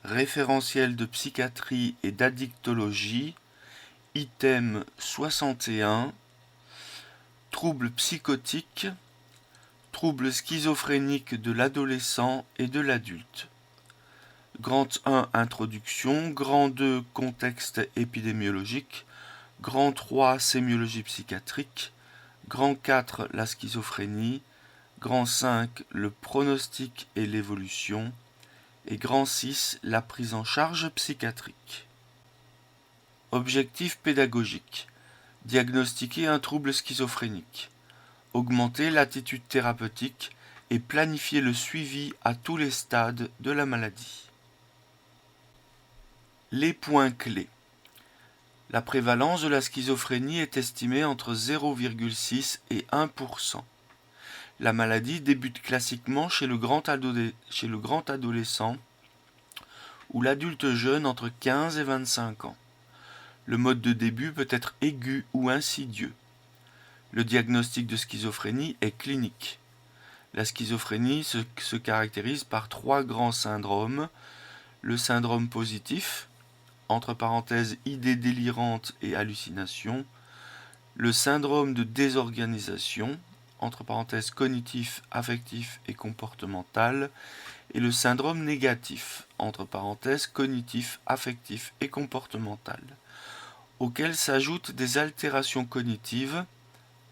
référentiel de psychiatrie et d'addictologie, item 61, troubles psychotiques, troubles schizophréniques de l'adolescent et de l'adulte. Grand 1, introduction. Grand 2, contexte épidémiologique. Grand 3, sémiologie psychiatrique. Grand 4, la schizophrénie. Grand 5, le pronostic et l'évolution. Et grand 6, la prise en charge psychiatrique. Objectif pédagogique. Diagnostiquer un trouble schizophrénique. Augmenter l'attitude thérapeutique et planifier le suivi à tous les stades de la maladie. Les points clés. La prévalence de la schizophrénie est estimée entre 0,6 et 1%. La maladie débute classiquement chez le grand adolescent ou l'adulte jeune entre 15 et 25 ans. Le mode de début peut être aigu ou insidieux. Le diagnostic de schizophrénie est clinique. La schizophrénie se caractérise par 3 grands syndromes. Le syndrome positif, entre parenthèses idées délirantes et hallucinations, le syndrome de désorganisation, entre parenthèses cognitif, affectif et comportemental, et le syndrome négatif, entre parenthèses cognitif, affectif et comportemental, auxquels s'ajoutent des altérations cognitives,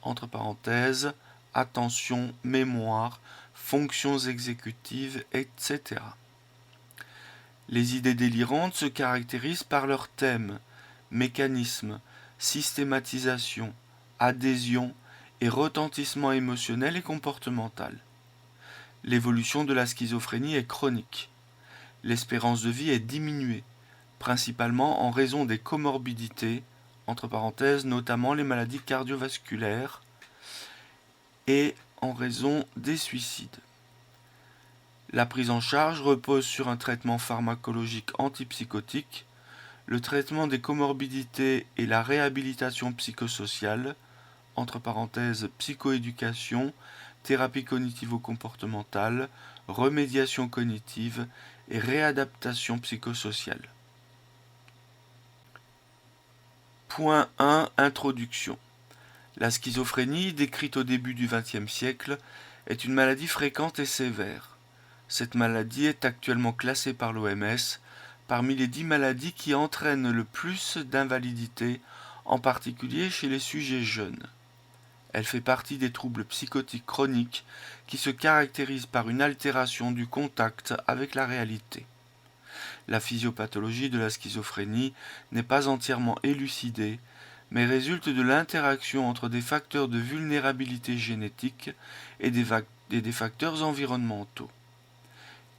entre parenthèses attention, mémoire, fonctions exécutives, etc. Les idées délirantes se caractérisent par leur thème, mécanisme, systématisation, adhésion et retentissement émotionnel et comportemental. L'évolution de la schizophrénie est chronique. L'espérance de vie est diminuée, principalement en raison des comorbidités, entre parenthèses notamment les maladies cardiovasculaires, et en raison des suicides. La prise en charge repose sur un traitement pharmacologique antipsychotique, le traitement des comorbidités et la réhabilitation psychosociale, entre parenthèses psychoéducation, thérapie cognitivo-comportementale, remédiation cognitive et réadaptation psychosociale. Point 1. Introduction. La schizophrénie, décrite au début du XXe siècle, est une maladie fréquente et sévère. Cette maladie est actuellement classée par l'OMS parmi les 10 maladies qui entraînent le plus d'invalidité, en particulier chez les sujets jeunes. Elle fait partie des troubles psychotiques chroniques qui se caractérisent par une altération du contact avec la réalité. La physiopathologie de la schizophrénie n'est pas entièrement élucidée, mais résulte de l'interaction entre des facteurs de vulnérabilité génétique et des facteurs environnementaux.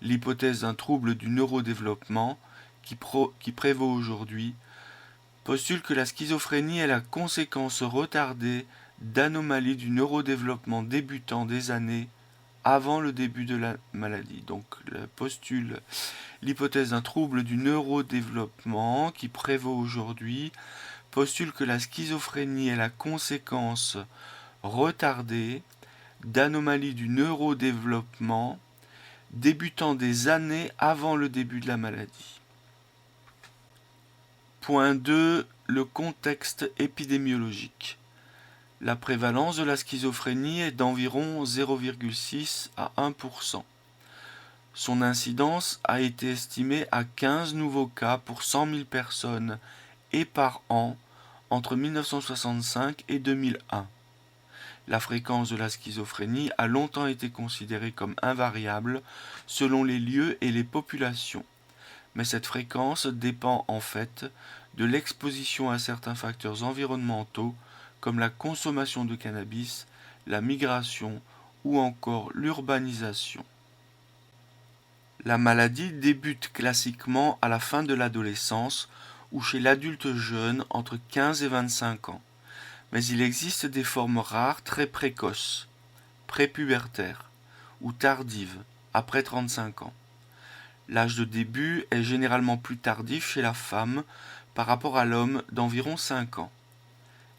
L'hypothèse d'un trouble du neurodéveloppement, qui prévaut aujourd'hui, postule que la schizophrénie est la conséquence retardée d'anomalies du neurodéveloppement débutant des années avant le début de la maladie. Donc, postule l'hypothèse d'un trouble du neurodéveloppement qui prévaut aujourd'hui, postule que la schizophrénie est la conséquence retardée d'anomalies du neurodéveloppement débutant des années avant le début de la maladie. Point 2. Le contexte épidémiologique. La prévalence de la schizophrénie est d'environ 0,6 à 1%. Son incidence a été estimée à 15 nouveaux cas pour 100 000 personnes et par an entre 1965 et 2001. La fréquence de la schizophrénie a longtemps été considérée comme invariable selon les lieux et les populations. Mais cette fréquence dépend en fait de l'exposition à certains facteurs environnementaux comme la consommation de cannabis, la migration ou encore l'urbanisation. La maladie débute classiquement à la fin de l'adolescence ou chez l'adulte jeune entre 15 et 25 ans. Mais il existe des formes rares très précoces, prépubertaires ou tardives, après 35 ans. L'âge de début est généralement plus tardif chez la femme par rapport à l'homme d'environ 5 ans.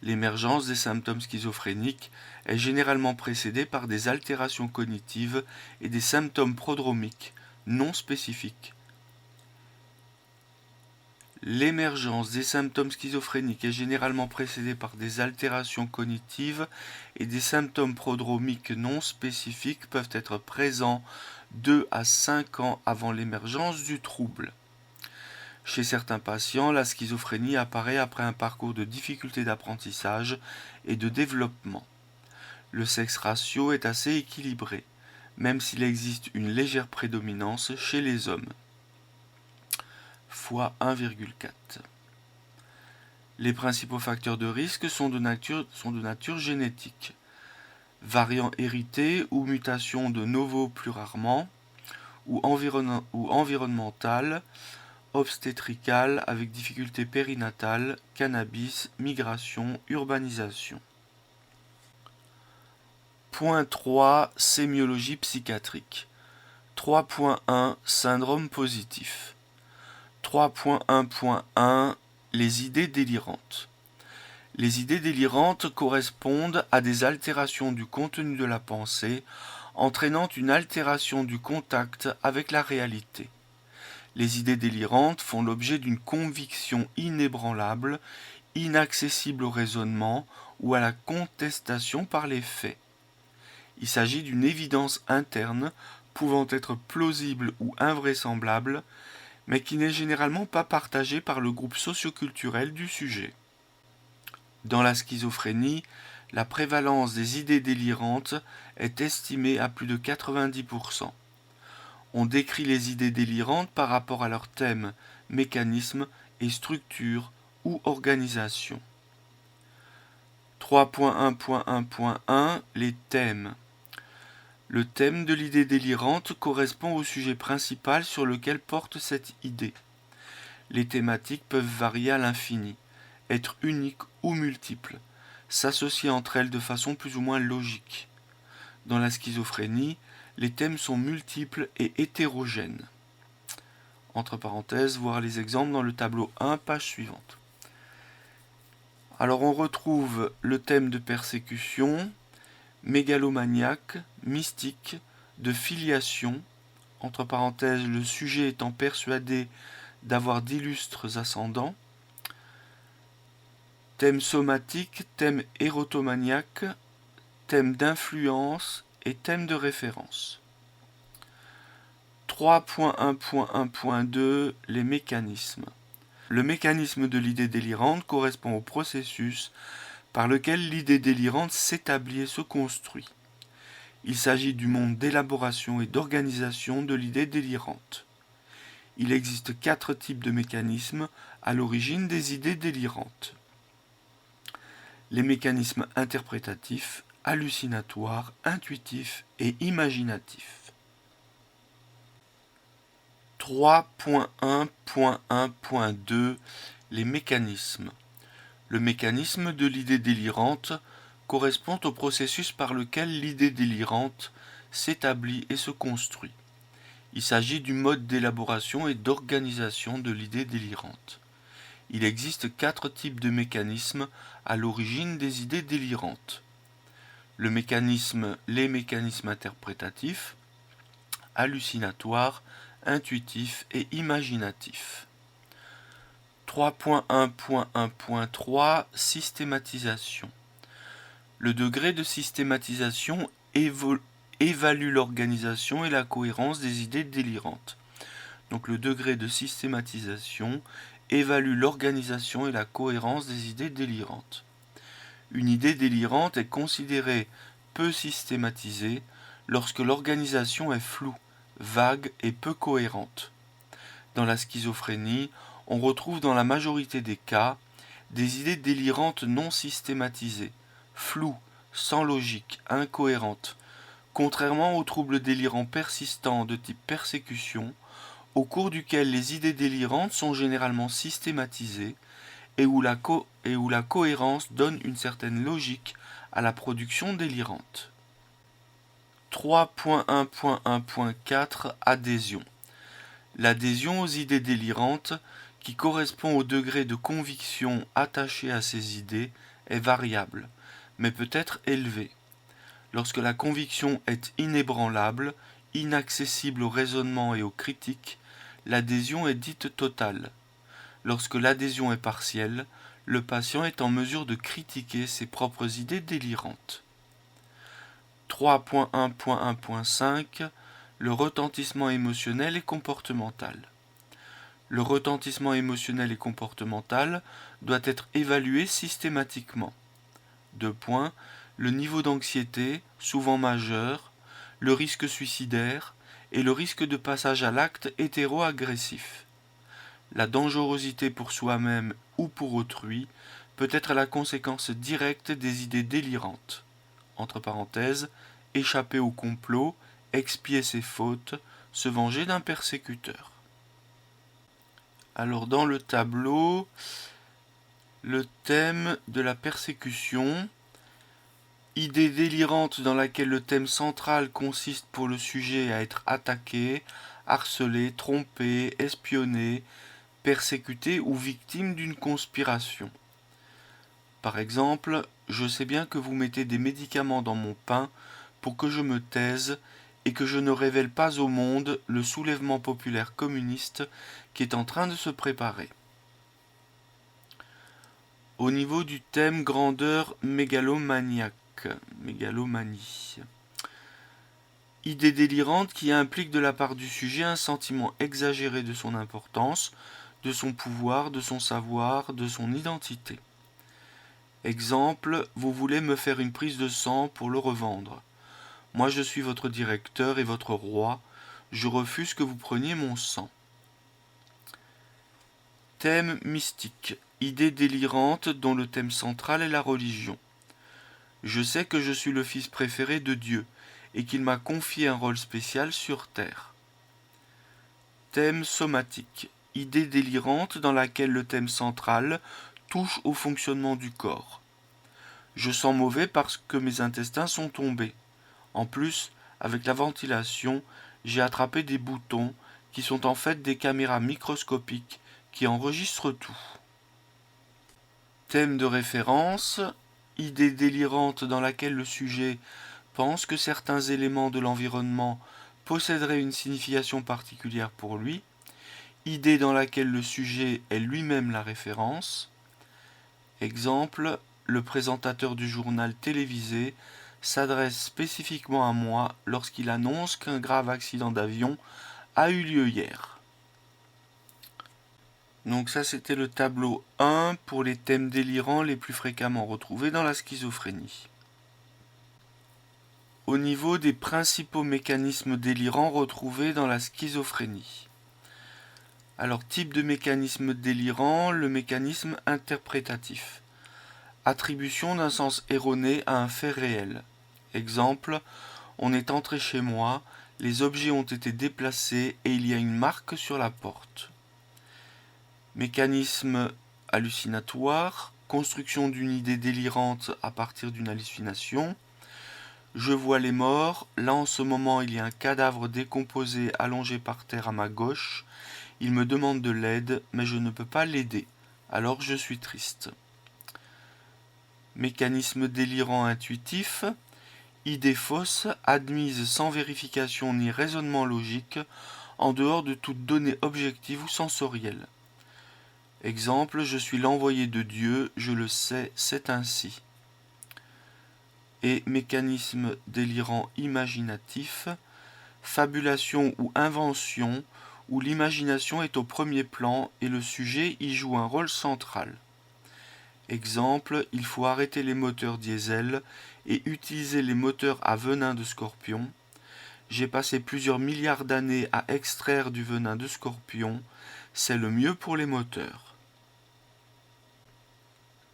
L'émergence des symptômes schizophréniques est généralement précédée par des altérations cognitives et des symptômes prodromiques non spécifiques. L'émergence des symptômes schizophréniques est généralement précédée par des altérations cognitives et des symptômes prodromiques non spécifiques peuvent être présents 2 à 5 ans avant l'émergence du trouble. Chez certains patients, la schizophrénie apparaît après un parcours de difficultés d'apprentissage et de développement. Le sexe ratio est assez équilibré, même s'il existe une légère prédominance chez les hommes, fois 1,4. Les principaux facteurs de risque sont de nature génétique. Variants hérités ou mutations de novo plus rarement, ou environnementales, obstétricales avec difficultés périnatales, cannabis, migration, urbanisation. Point 3. Sémiologie psychiatrique. 3.1 Syndrome positif. 3.1.1 Les idées délirantes. Les idées délirantes correspondent à des altérations du contenu de la pensée, entraînant une altération du contact avec la réalité. Les idées délirantes font l'objet d'une conviction inébranlable, inaccessible au raisonnement ou à la contestation par les faits. Il s'agit d'une évidence interne pouvant être plausible ou invraisemblable, mais qui n'est généralement pas partagée par le groupe socioculturel du sujet. Dans la schizophrénie, la prévalence des idées délirantes est estimée à plus de 90%. On décrit les idées délirantes par rapport à leur thème, mécanisme et structure ou organisation. 3.1.1.1 Les thèmes. Le thème de l'idée délirante correspond au sujet principal sur lequel porte cette idée. Les thématiques peuvent varier à l'infini, être uniques ou multiples, s'associer entre elles de façon plus ou moins logique. Dans la schizophrénie, les thèmes sont multiples et hétérogènes. Entre parenthèses, voir les exemples dans le tableau 1, page suivante. Alors on retrouve le thème de persécution, mégalomaniaque, mystique, de filiation, entre parenthèses, le sujet étant persuadé d'avoir d'illustres ascendants, thème somatique, thème érotomaniaque, thème d'influence et thème de référence. 3.1.1.2 Les mécanismes. Le mécanisme de l'idée délirante correspond au processus par lequel l'idée délirante s'établit et se construit. Il s'agit du monde d'élaboration et d'organisation de l'idée délirante. Il existe 4 types de mécanismes à l'origine des idées délirantes. Les mécanismes interprétatifs, hallucinatoires, intuitifs et imaginatifs. 3.1.1.2 Les mécanismes. Le mécanisme de l'idée délirante correspond au processus par lequel l'idée délirante s'établit et se construit. Il s'agit du mode d'élaboration et d'organisation de l'idée délirante. Il existe 4 types de mécanismes à l'origine des idées délirantes. Les mécanismes interprétatifs, hallucinatoires, intuitifs et imaginatifs. 3.1.1.3 Systématisation. Le degré de systématisation évalue l'organisation et la cohérence des idées délirantes. Donc le degré de systématisation évalue l'organisation et la cohérence des idées délirantes. Une idée délirante est considérée peu systématisée lorsque l'organisation est floue, vague et peu cohérente. Dans la schizophrénie, on retrouve dans la majorité des cas des idées délirantes non systématisées, floues, sans logique, incohérentes, contrairement aux troubles délirants persistants de type persécution, au cours duquel les idées délirantes sont généralement systématisées et où la cohérence donne une certaine logique à la production délirante. 3.1.1.4 Adhésion. L'adhésion aux idées délirantes, qui correspond au degré de conviction attaché à ces idées, est variable, mais peut être élevée. Lorsque la conviction est inébranlable, inaccessible au raisonnement et aux critiques, l'adhésion est dite totale. Lorsque l'adhésion est partielle, le patient est en mesure de critiquer ses propres idées délirantes. 3.1.1.5 Le retentissement émotionnel et comportemental. Le retentissement émotionnel et comportemental doit être évalué systématiquement. 2 points. Le niveau d'anxiété, souvent majeur, le risque suicidaire et le risque de passage à l'acte hétéro-agressif. La dangerosité pour soi-même ou pour autrui peut être la conséquence directe des idées délirantes. Entre parenthèses, échapper au complot, expier ses fautes, se venger d'un persécuteur. Alors dans le tableau, le thème de la persécution, idée délirante dans laquelle le thème central consiste pour le sujet à être attaqué, harcelé, trompé, espionné, persécuté ou victime d'une conspiration. Par exemple, je sais bien que vous mettez des médicaments dans mon pain pour que je me taise et que je ne révèle pas au monde le soulèvement populaire communiste qui est en train de se préparer. Au niveau du thème grandeur mégalomanie. Idée délirante qui implique de la part du sujet un sentiment exagéré de son importance, de son pouvoir, de son savoir, de son identité. Exemple, vous voulez me faire une prise de sang pour le revendre. Moi je suis votre directeur et votre roi, je refuse que vous preniez mon sang. Thème mystique, idée délirante dont le thème central est la religion. Je sais que je suis le fils préféré de Dieu et qu'il m'a confié un rôle spécial sur terre. Thème somatique, idée délirante dans laquelle le thème central touche au fonctionnement du corps. Je sens mauvais parce que mes intestins sont tombés. En plus, avec la ventilation, j'ai attrapé des boutons qui sont en fait des caméras microscopiques qui enregistrent tout. Thème de référence, idée délirante dans laquelle le sujet pense que certains éléments de l'environnement posséderaient une signification particulière pour lui, idée dans laquelle le sujet est lui-même la référence. Exemple, le présentateur du journal télévisé s'adresse spécifiquement à moi lorsqu'il annonce qu'un grave accident d'avion a eu lieu hier. Donc ça c'était le tableau 1 pour les thèmes délirants les plus fréquemment retrouvés dans la schizophrénie. Au niveau des principaux mécanismes délirants retrouvés dans la schizophrénie. Alors type de mécanisme délirant, le mécanisme interprétatif. Attribution d'un sens erroné à un fait réel. Exemple, on est entré chez moi, les objets ont été déplacés et il y a une marque sur la porte. Mécanisme hallucinatoire, construction d'une idée délirante à partir d'une hallucination. Je vois les morts, là en ce moment il y a un cadavre décomposé allongé par terre à ma gauche. Il me demande de l'aide, mais je ne peux pas l'aider, alors je suis triste. Mécanisme délirant intuitif, idée fausse, admise sans vérification ni raisonnement logique, en dehors de toute donnée objective ou sensorielle. Exemple, je suis l'envoyé de Dieu, je le sais, c'est ainsi. Et mécanisme délirant imaginatif, fabulation ou invention, où l'imagination est au premier plan et le sujet y joue un rôle central. Exemple, il faut arrêter les moteurs diesel et utiliser les moteurs à venin de scorpion. J'ai passé plusieurs milliards d'années à extraire du venin de scorpion, c'est le mieux pour les moteurs.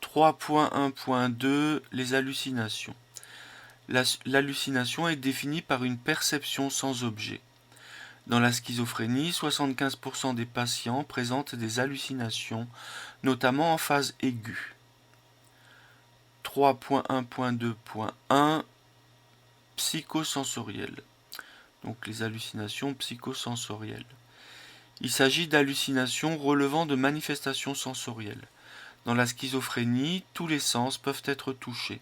3.1.2 Les hallucinations. L'hallucination est définie par une perception sans objet. Dans la schizophrénie, 75% des patients présentent des hallucinations, notamment en phase aiguë. 3.1.2.1 Psychosensoriel. Donc les hallucinations psychosensorielles. Il s'agit d'hallucinations relevant de manifestations sensorielles. Dans la schizophrénie, tous les sens peuvent être touchés.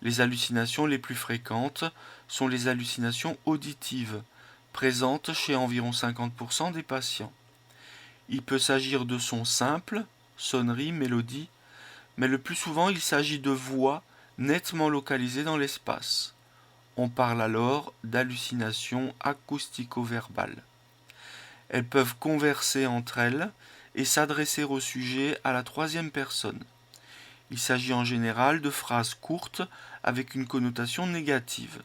Les hallucinations les plus fréquentes sont les hallucinations auditives, présentes chez environ 50% des patients. Il peut s'agir de sons simples, sonneries, mélodies, mais le plus souvent il s'agit de voix nettement localisées dans l'espace. On parle alors d'hallucinations acoustico-verbales. Elles peuvent converser entre elles et s'adresser au sujet à la troisième personne. Il s'agit en général de phrases courtes avec une connotation négative.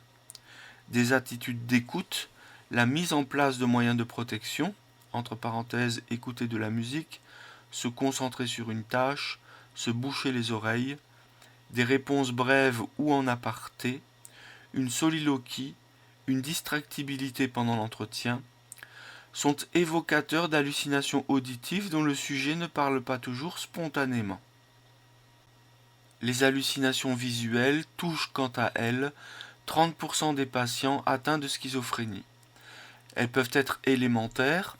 Des attitudes d'écoute, la mise en place de moyens de protection, entre parenthèses écouter de la musique, se concentrer sur une tâche, se boucher les oreilles, des réponses brèves ou en aparté, une soliloquie, une distractibilité pendant l'entretien, sont évocateurs d'hallucinations auditives dont le sujet ne parle pas toujours spontanément. Les hallucinations visuelles touchent quant à elles 30% des patients atteints de schizophrénie. Elles peuvent être élémentaires,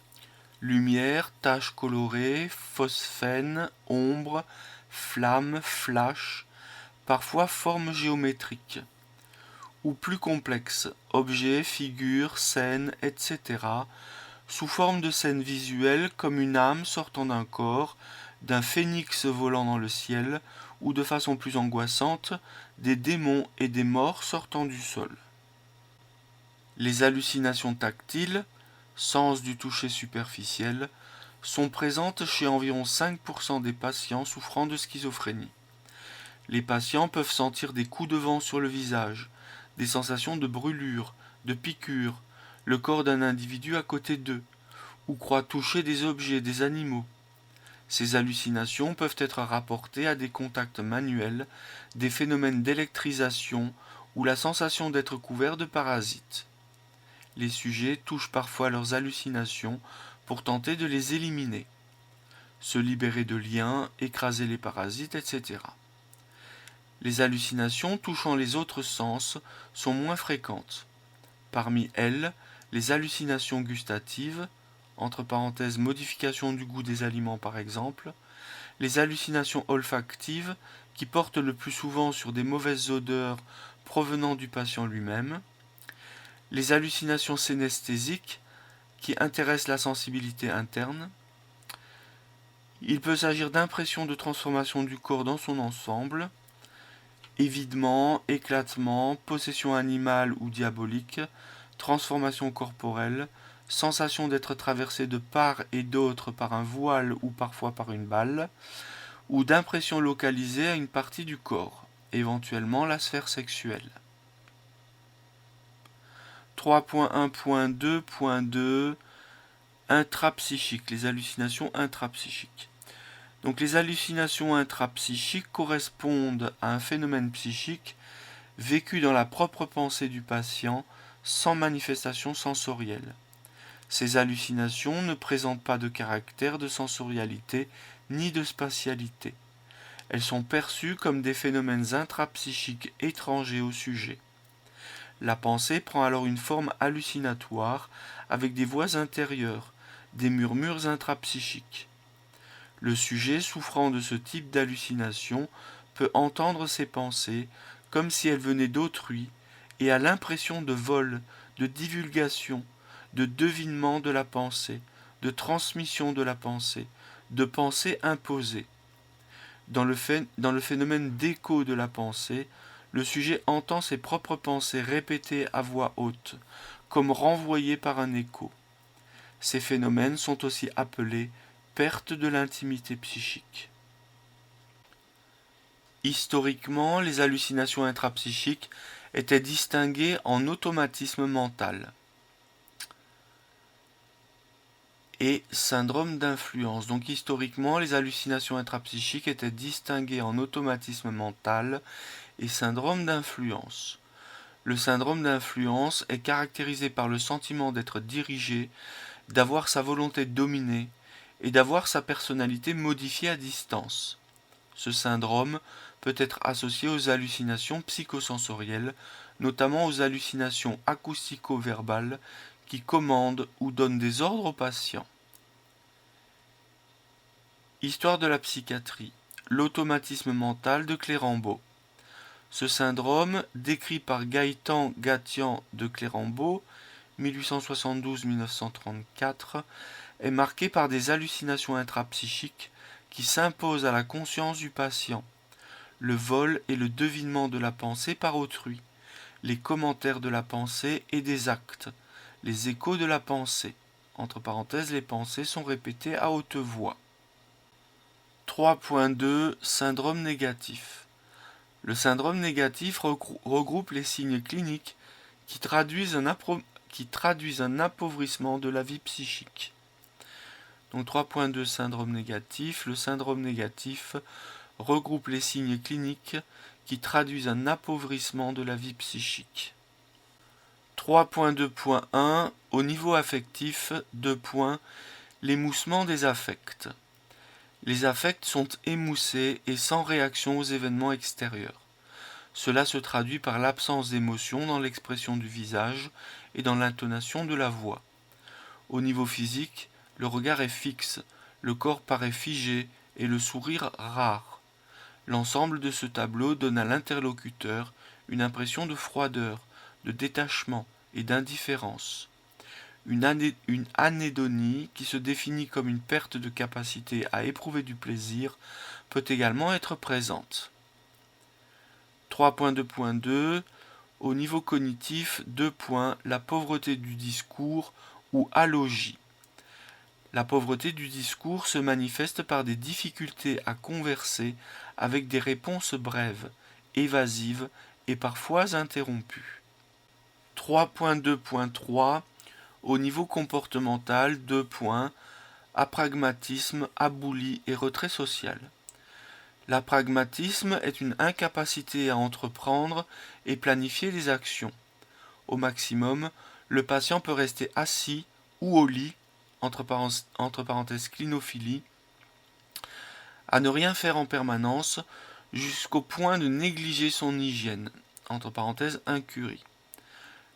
lumière, taches colorées, phosphène, ombre, flamme, flash, parfois forme géométrique, ou plus complexes, objets, figures, scènes, etc., sous forme de scènes visuelles comme une âme sortant d'un corps, d'un phénix volant dans le ciel, ou de façon plus angoissante, des démons et des morts sortant du sol. Les hallucinations tactiles, sens du toucher superficiel, sont présentes chez environ 5% des patients souffrant de schizophrénie. Les patients peuvent sentir des coups de vent sur le visage, des sensations de brûlure, de piqûre, le corps d'un individu à côté d'eux, ou croient toucher des objets, des animaux. Ces hallucinations peuvent être rapportées à des contacts manuels, des phénomènes d'électrisation ou la sensation d'être couverts de parasites. Les sujets touchent parfois leurs hallucinations pour tenter de les éliminer, se libérer de liens, écraser les parasites, etc. Les hallucinations touchant les autres sens sont moins fréquentes. Parmi elles, les hallucinations gustatives, entre parenthèses modification du goût des aliments par exemple, les hallucinations olfactives qui portent le plus souvent sur des mauvaises odeurs provenant du patient lui-même, les hallucinations synesthésiques qui intéressent la sensibilité interne. Il peut s'agir d'impressions de transformation du corps dans son ensemble, évidement, éclatement, possession animale ou diabolique, transformation corporelle, sensation d'être traversé de part et d'autre par un voile ou parfois par une balle, ou d'impression localisée à une partie du corps, éventuellement la sphère sexuelle. 3.1.2.2 Intrapsychiques, les hallucinations intrapsychiques. Donc les hallucinations intrapsychiques correspondent à un phénomène psychique vécu dans la propre pensée du patient sans manifestation sensorielle. Ces hallucinations ne présentent pas de caractère de sensorialité ni de spatialité. Elles sont perçues comme des phénomènes intrapsychiques étrangers au sujet. La pensée prend alors une forme hallucinatoire avec des voix intérieures, des murmures intrapsychiques. Le sujet souffrant de ce type d'hallucination peut entendre ses pensées comme si elles venaient d'autrui et a l'impression de vol, de divulgation, de devinement de la pensée, de transmission de la pensée, de pensée imposée. Dans le phénomène d'écho de la pensée, le sujet entend ses propres pensées répétées à voix haute, comme renvoyées par un écho. Ces phénomènes sont aussi appelés perte de l'intimité psychique. Historiquement, les hallucinations intrapsychiques étaient distinguées en automatisme mental et syndrome d'influence. Donc historiquement, les hallucinations intrapsychiques étaient distinguées en automatisme mental et syndrome d'influence. Le syndrome d'influence est caractérisé par le sentiment d'être dirigé, d'avoir sa volonté dominée et d'avoir sa personnalité modifiée à distance. Ce syndrome peut être associé aux hallucinations psychosensorielles, notamment aux hallucinations acoustico-verbales qui commandent ou donnent des ordres aux patients. Histoire de la psychiatrie. L'automatisme mental de Clérambault. Ce syndrome, décrit par Gaëtan Gatian de Clérambault, 1872-1934, est marquée par des hallucinations intrapsychiques qui s'imposent à la conscience du patient, le vol et le devinement de la pensée par autrui, les commentaires de la pensée et des actes, les échos de la pensée. Entre parenthèses, les pensées sont répétées à haute voix. 3.2 Syndrome négatif. Le syndrome négatif regroupe les signes cliniques qui traduisent un appauvrissement de la vie psychique. Donc 3.2 Syndrome négatif. Le syndrome négatif regroupe les signes cliniques qui traduisent un appauvrissement de la vie psychique. 3.2.1 Au niveau affectif, 2 points, l'émoussement des affects. Les affects sont émoussés et sans réaction aux événements extérieurs. Cela se traduit par l'absence d'émotion dans l'expression du visage et dans l'intonation de la voix. Au niveau physique, le regard est fixe, le corps paraît figé et le sourire rare. L'ensemble de ce tableau donne à l'interlocuteur une impression de froideur, de détachement et d'indifférence. Une anédonie, qui se définit comme une perte de capacité à éprouver du plaisir, peut également être présente. 3.2.2 Au niveau cognitif, 2 points, la pauvreté du discours ou alogie. La pauvreté du discours se manifeste par des difficultés à converser avec des réponses brèves, évasives et parfois interrompues. 3.2.3 Au niveau comportemental, 2 points, apragmatisme, aboulie et retrait social. L'apragmatisme est une incapacité à entreprendre et planifier les actions. Au maximum, le patient peut rester assis ou au lit, entre parenthèses clinophilie, à ne rien faire en permanence, jusqu'au point de négliger son hygiène, entre parenthèses incurie.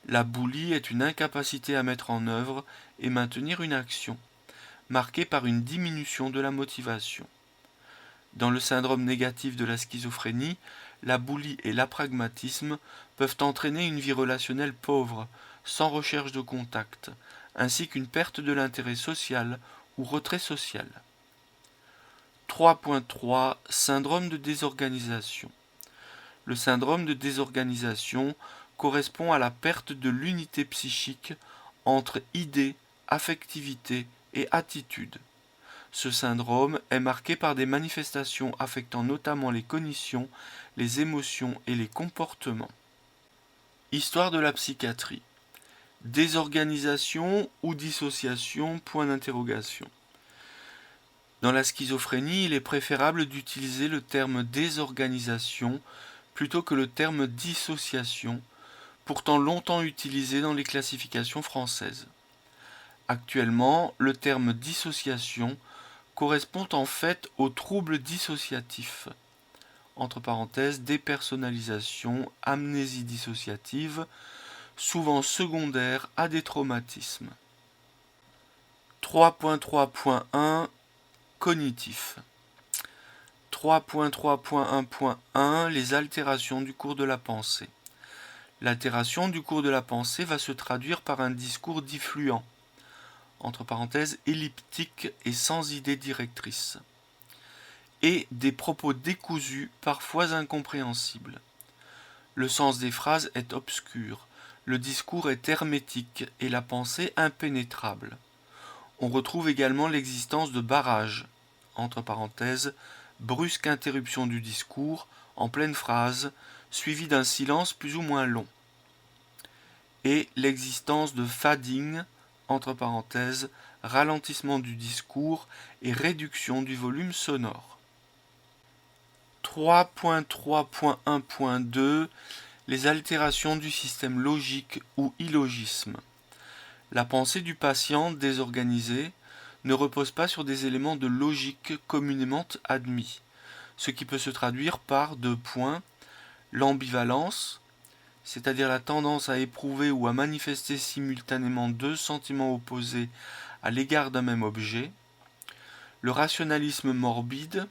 La boulie est une incapacité à mettre en œuvre et maintenir une action, marquée par une diminution de la motivation. Dans le syndrome négatif de la schizophrénie, la boulie et l'apragmatisme peuvent entraîner une vie relationnelle pauvre, sans recherche de contact, ainsi qu'une perte de l'intérêt social ou retrait social. 3.3 Syndrome de désorganisation. Le syndrome de désorganisation correspond à la perte de l'unité psychique entre idées, affectivité et attitude. Ce syndrome est marqué par des manifestations affectant notamment les cognitions, les émotions et les comportements. Histoire de la psychiatrie. Désorganisation ou dissociation ? Point d'interrogation. Dans la schizophrénie, il est préférable d'utiliser le terme désorganisation plutôt que le terme dissociation, pourtant longtemps utilisé dans les classifications françaises. Actuellement, le terme dissociation correspond en fait au trouble dissociatif, entre parenthèses dépersonnalisation, amnésie dissociative, souvent secondaire à des traumatismes. 3.3.1 Cognitif. 3.3.1.1 Les altérations du cours de la pensée. L'altération du cours de la pensée va se traduire par un discours diffluent, entre parenthèses elliptique et sans idée directrice, et des propos décousus, parfois incompréhensibles. Le sens des phrases est obscur, le discours est hermétique et la pensée impénétrable. On retrouve également l'existence de barrages, entre parenthèses, brusque interruption du discours en pleine phrase, suivie d'un silence plus ou moins long, et l'existence de fading, entre parenthèses, ralentissement du discours et réduction du volume sonore. 3.3.1.2 Les altérations du système logique ou illogisme. La pensée du patient désorganisée ne repose pas sur des éléments de logique communément admis, ce qui peut se traduire par 2 points, l'ambivalence, c'est-à-dire la tendance à éprouver ou à manifester simultanément 2 sentiments opposés à l'égard d'un même objet, le rationalisme morbide,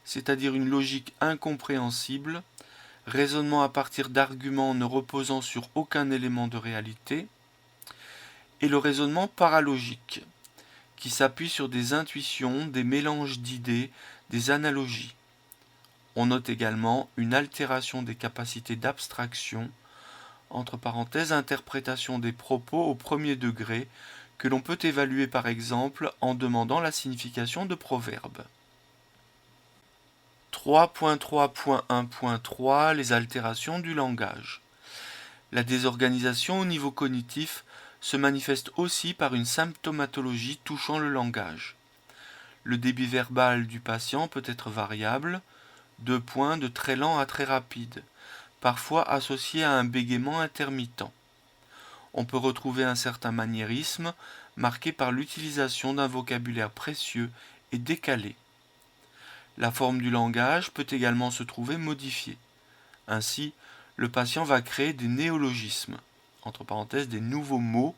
c'est-à-dire une logique incompréhensible, raisonnement à partir d'arguments ne reposant sur aucun élément de réalité, et le raisonnement paralogique, qui s'appuie sur des intuitions, des mélanges d'idées, des analogies. On note également une altération des capacités d'abstraction, entre parenthèses, interprétation des propos au premier degré, que l'on peut évaluer par exemple en demandant la signification de proverbes. 3.3.1.3 Les altérations du langage. La désorganisation au niveau cognitif se manifeste aussi par une symptomatologie touchant le langage. Le débit verbal du patient peut être variable, de très lent à très rapide, parfois associé à un bégaiement intermittent. On peut retrouver un certain maniérisme marqué par l'utilisation d'un vocabulaire précieux et décalé. La forme du langage peut également se trouver modifiée. Ainsi, le patient va créer des néologismes, entre parenthèses des nouveaux mots,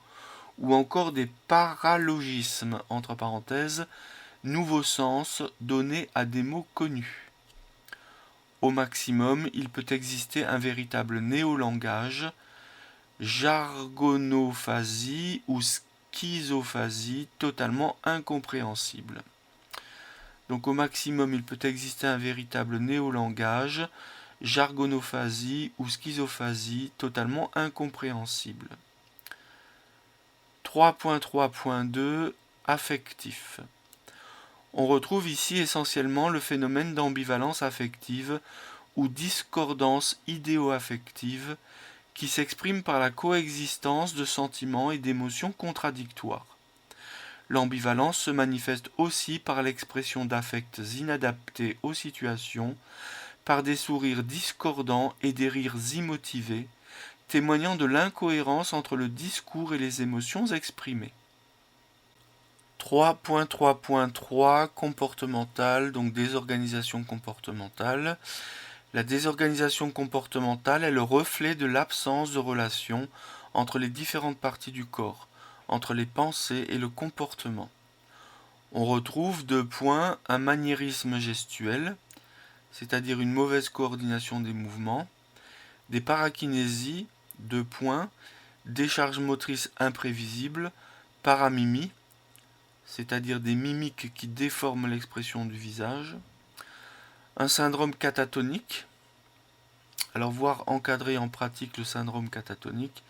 ou encore des paralogismes, entre parenthèses, nouveaux sens donnés à des mots connus. Au maximum, il peut exister un véritable néolangage, jargonophasie ou schizophasie totalement incompréhensible. Donc au maximum, il peut exister un véritable néolangage, jargonophasie ou schizophasie totalement incompréhensible. 3.3.2 Affectif. On retrouve ici essentiellement le phénomène d'ambivalence affective ou discordance idéo-affective qui s'exprime par la coexistence de sentiments et d'émotions contradictoires. L'ambivalence se manifeste aussi par l'expression d'affects inadaptés aux situations, par des sourires discordants et des rires immotivés, témoignant de l'incohérence entre le discours et les émotions exprimées. 3.3.3 Comportementale, donc désorganisation comportementale. La désorganisation comportementale est le reflet de l'absence de relation entre les différentes parties du corps, entre les pensées et le comportement. On retrouve un maniérisme gestuel, c'est-à-dire une mauvaise coordination des mouvements, des parakinésies, décharges motrices imprévisibles, paramimie, c'est-à-dire des mimiques qui déforment l'expression du visage, un syndrome catatonique, alors voir encadrer en pratique le syndrome catatonique,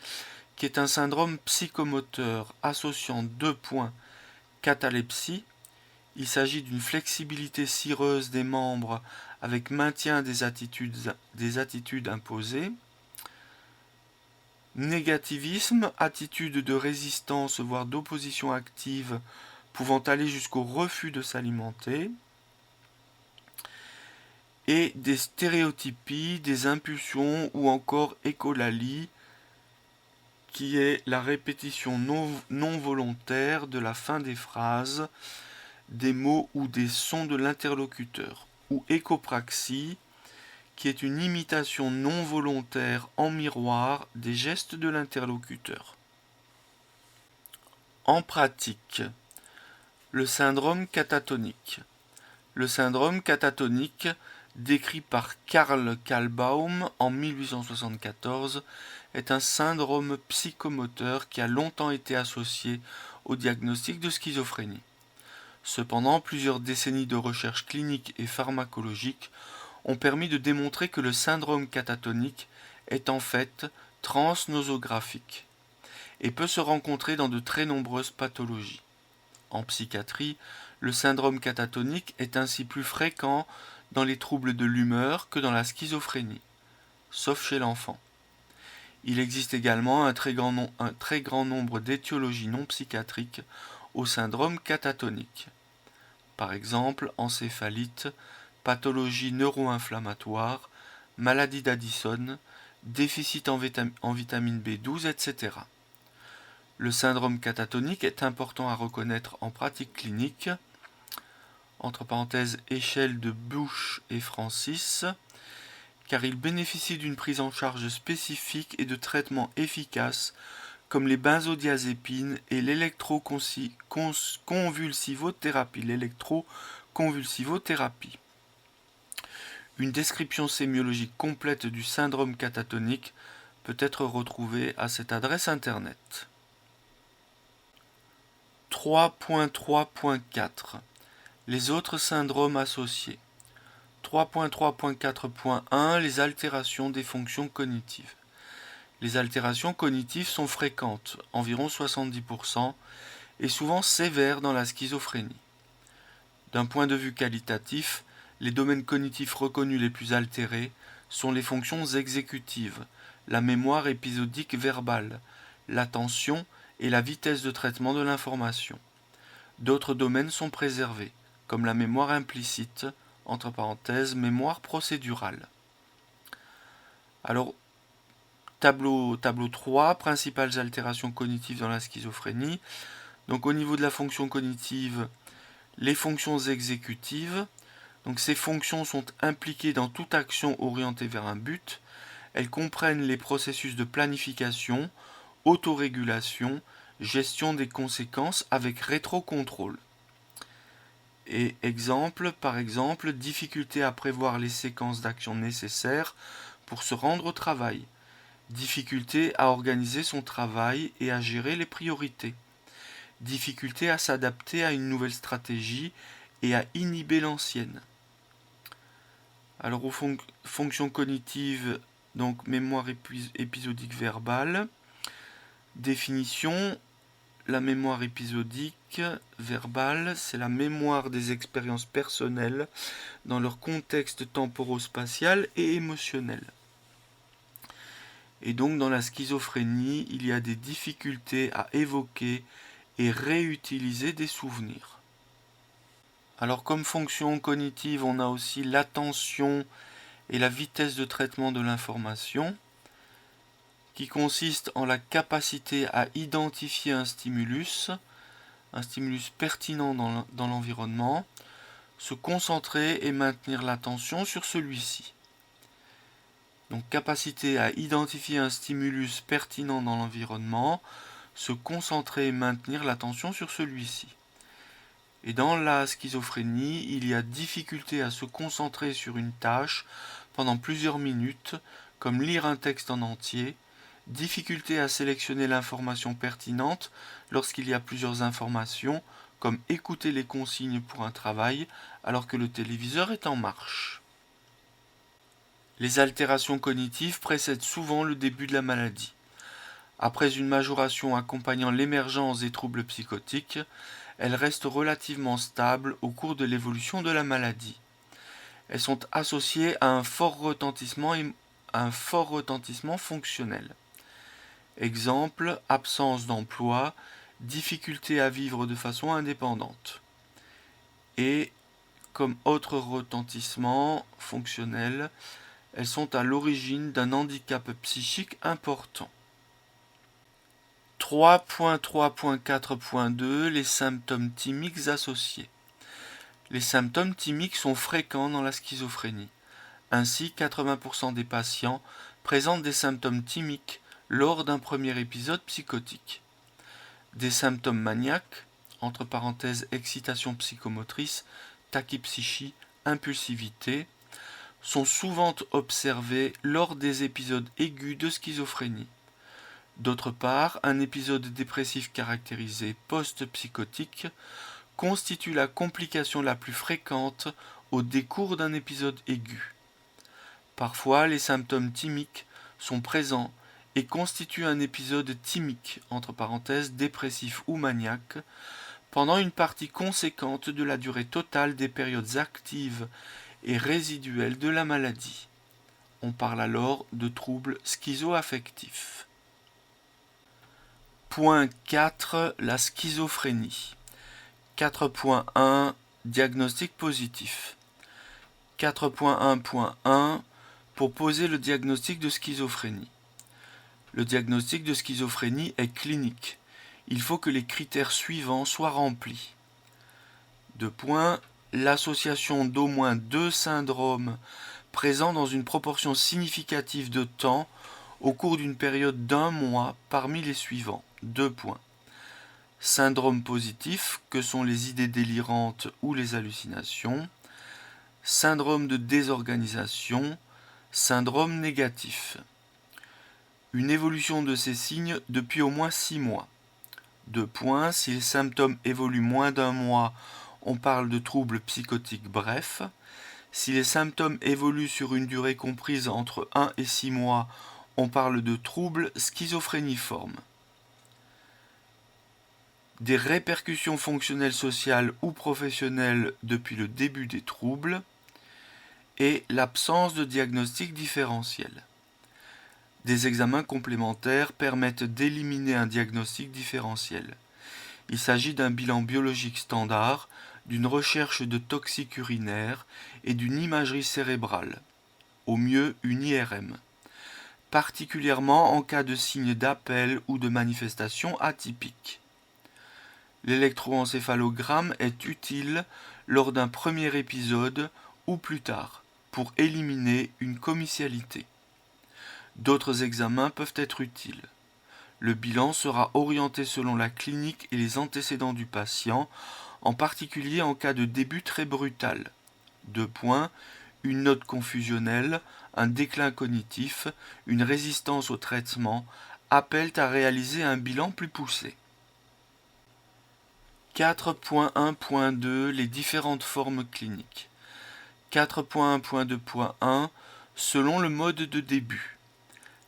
qui est un syndrome psychomoteur associant catalepsie. Il s'agit d'une flexibilité cireuse des membres avec maintien des attitudes imposées. Négativisme, attitude de résistance voire d'opposition active pouvant aller jusqu'au refus de s'alimenter. Et des stéréotypies, des impulsions ou encore écholalie, qui est la répétition non volontaire de la fin des phrases, des mots ou des sons de l'interlocuteur, ou échopraxie, qui est une imitation non volontaire en miroir des gestes de l'interlocuteur. En pratique, le syndrome catatonique. Le syndrome catatonique, décrit par Karl Kahlbaum en 1874, est un syndrome psychomoteur qui a longtemps été associé au diagnostic de schizophrénie. Cependant, plusieurs décennies de recherches cliniques et pharmacologiques ont permis de démontrer que le syndrome catatonique est en fait transnosographique et peut se rencontrer dans de très nombreuses pathologies. En psychiatrie, le syndrome catatonique est ainsi plus fréquent dans les troubles de l'humeur que dans la schizophrénie, sauf chez l'enfant. Il existe également un très grand nombre d'étiologies non psychiatriques au syndrome catatonique. Par exemple, encéphalite, pathologie neuro-inflammatoire, maladie d'Addison, déficit en vitamine B12, etc. Le syndrome catatonique est important à reconnaître en pratique clinique, entre parenthèses échelle de Bush et Francis, car il bénéficie d'une prise en charge spécifique et de traitements efficaces comme les benzodiazépines et l'électroconvulsivothérapie. Une description sémiologique complète du syndrome catatonique peut être retrouvée à cette adresse internet. 3.3.4 Les autres syndromes associés. 3.3.4.1 Les altérations des fonctions cognitives. Les altérations cognitives sont fréquentes, environ 70%, et souvent sévères dans la schizophrénie. D'un point de vue qualitatif, les domaines cognitifs reconnus les plus altérés sont les fonctions exécutives, la mémoire épisodique verbale, l'attention et la vitesse de traitement de l'information. D'autres domaines sont préservés, comme la mémoire implicite, entre parenthèses, mémoire procédurale. Alors, tableau 3, principales altérations cognitives dans la schizophrénie. Donc au niveau de la fonction cognitive, les fonctions exécutives. Donc ces fonctions sont impliquées dans toute action orientée vers un but. Elles comprennent les processus de planification, autorégulation, gestion des conséquences avec rétrocontrôle. Et par exemple, difficulté à prévoir les séquences d'actions nécessaires pour se rendre au travail. Difficulté à organiser son travail et à gérer les priorités. Difficulté à s'adapter à une nouvelle stratégie et à inhiber l'ancienne. Alors aux fonctions cognitives, donc mémoire épisodique verbale. Définition, la mémoire épisodique verbale, c'est la mémoire des expériences personnelles dans leur contexte temporo-spatial et émotionnel. Et donc dans la schizophrénie, il y a des difficultés à évoquer et réutiliser des souvenirs. Alors comme fonction cognitive, on a aussi l'attention et la vitesse de traitement de l'information, qui consiste en la capacité à identifier un stimulus pertinent dans l'environnement, se concentrer et maintenir l'attention sur celui-ci. Donc capacité à identifier un stimulus pertinent dans l'environnement, se concentrer et maintenir l'attention sur celui-ci. Et dans la schizophrénie, il y a difficulté à se concentrer sur une tâche pendant plusieurs minutes, comme lire un texte en entier, difficulté à sélectionner l'information pertinente lorsqu'il y a plusieurs informations, comme écouter les consignes pour un travail alors que le téléviseur est en marche. Les altérations cognitives précèdent souvent le début de la maladie. Après une majoration accompagnant l'émergence des troubles psychotiques, elles restent relativement stables au cours de l'évolution de la maladie. Elles sont associées à un fort retentissement fonctionnel. Exemple, absence d'emploi, difficulté à vivre de façon indépendante. Et comme autre retentissement fonctionnel, elles sont à l'origine d'un handicap psychique important. 3.3.4.2 Les symptômes thymiques associés. Les symptômes thymiques sont fréquents dans la schizophrénie. Ainsi, 80% des patients présentent des symptômes thymiques lors d'un premier épisode psychotique. Des symptômes maniaques, entre parenthèses excitation psychomotrice, tachypsychie, impulsivité, sont souvent observés lors des épisodes aigus de schizophrénie. D'autre part, un épisode dépressif caractérisé post-psychotique constitue la complication la plus fréquente au décours d'un épisode aigu. Parfois, les symptômes thymiques sont présents et constituent un épisode thymique, entre parenthèses dépressif ou maniaque, pendant une partie conséquente de la durée totale des périodes actives et résiduelles de la maladie. On parle alors de troubles schizoaffectifs. Point 4. La schizophrénie. 4.1 Diagnostic positif. 4.1.1 Pour poser le diagnostic de schizophrénie. Le diagnostic de schizophrénie est clinique. Il faut que les critères suivants soient remplis. 2 points. L'association d'au moins 2 syndromes présents dans une proportion significative de temps au cours d'une période d'1 mois parmi les suivants. 2 points. Syndrome positif, que sont les idées délirantes ou les hallucinations. Syndrome de désorganisation. Syndrome négatif. Une évolution de ces signes depuis au moins 6 mois. Deux points. Si les symptômes évoluent moins d'un mois, on parle de troubles psychotiques brefs. Si les symptômes évoluent sur une durée comprise entre 1 et 6 mois, on parle de troubles schizophréniformes. Des répercussions fonctionnelles, sociales ou professionnelles depuis le début des troubles et l'absence de diagnostic différentiel. Des examens complémentaires permettent d'éliminer un diagnostic différentiel. Il s'agit d'un bilan biologique standard, d'une recherche de toxiques urinaires et d'une imagerie cérébrale, au mieux une IRM, particulièrement en cas de signes d'appel ou de manifestations atypiques. L'électroencéphalogramme est utile lors d'un premier épisode ou plus tard pour éliminer une comitialité. D'autres examens peuvent être utiles. Le bilan sera orienté selon la clinique et les antécédents du patient, en particulier en cas de début très brutal. Deux points, une note confusionnelle, un déclin cognitif, une résistance au traitement appellent à réaliser un bilan plus poussé. 4.1.2 Les différentes formes cliniques. 4.1.2.1 Selon le mode de début.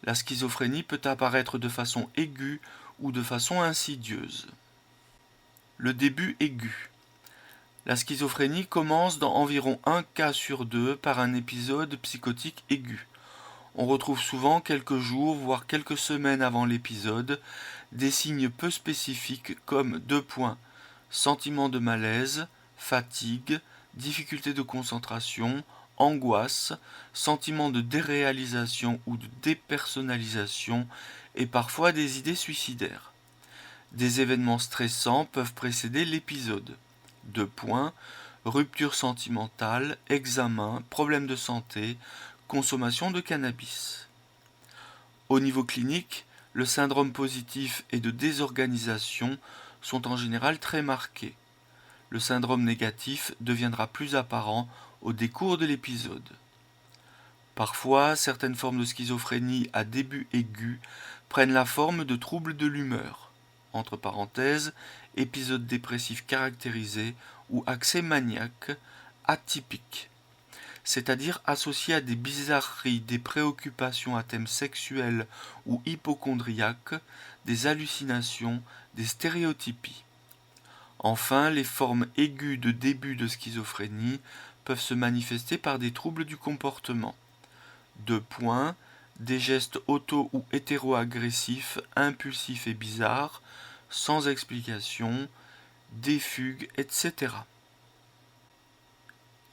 La schizophrénie peut apparaître de façon aiguë ou de façon insidieuse. Le début aigu. La schizophrénie commence dans environ un cas sur deux par un épisode psychotique aigu. On retrouve souvent quelques jours, voire quelques semaines avant l'épisode, des signes peu spécifiques comme sentiment de malaise, fatigue, difficulté de concentration, angoisse, sentiment de déréalisation ou de dépersonnalisation et parfois des idées suicidaires. Des événements stressants peuvent précéder l'épisode. Rupture sentimentale, examen, problèmes de santé, consommation de cannabis. Au niveau clinique, le syndrome positif et de désorganisation sont en général très marqués. Le syndrome négatif deviendra plus apparent au décours de l'épisode. Parfois, certaines formes de schizophrénie à début aigu prennent la forme de troubles de l'humeur, entre parenthèses, épisode dépressif caractérisé ou accès maniaque atypique, c'est-à-dire associé à des bizarreries, des préoccupations à thème sexuel ou hypocondriaque, des hallucinations, des stéréotypies. Enfin, les formes aiguës de début de schizophrénie peuvent se manifester par des troubles du comportement. Des gestes auto- ou hétéro-agressifs, impulsifs et bizarres, sans explication, des fugues, etc.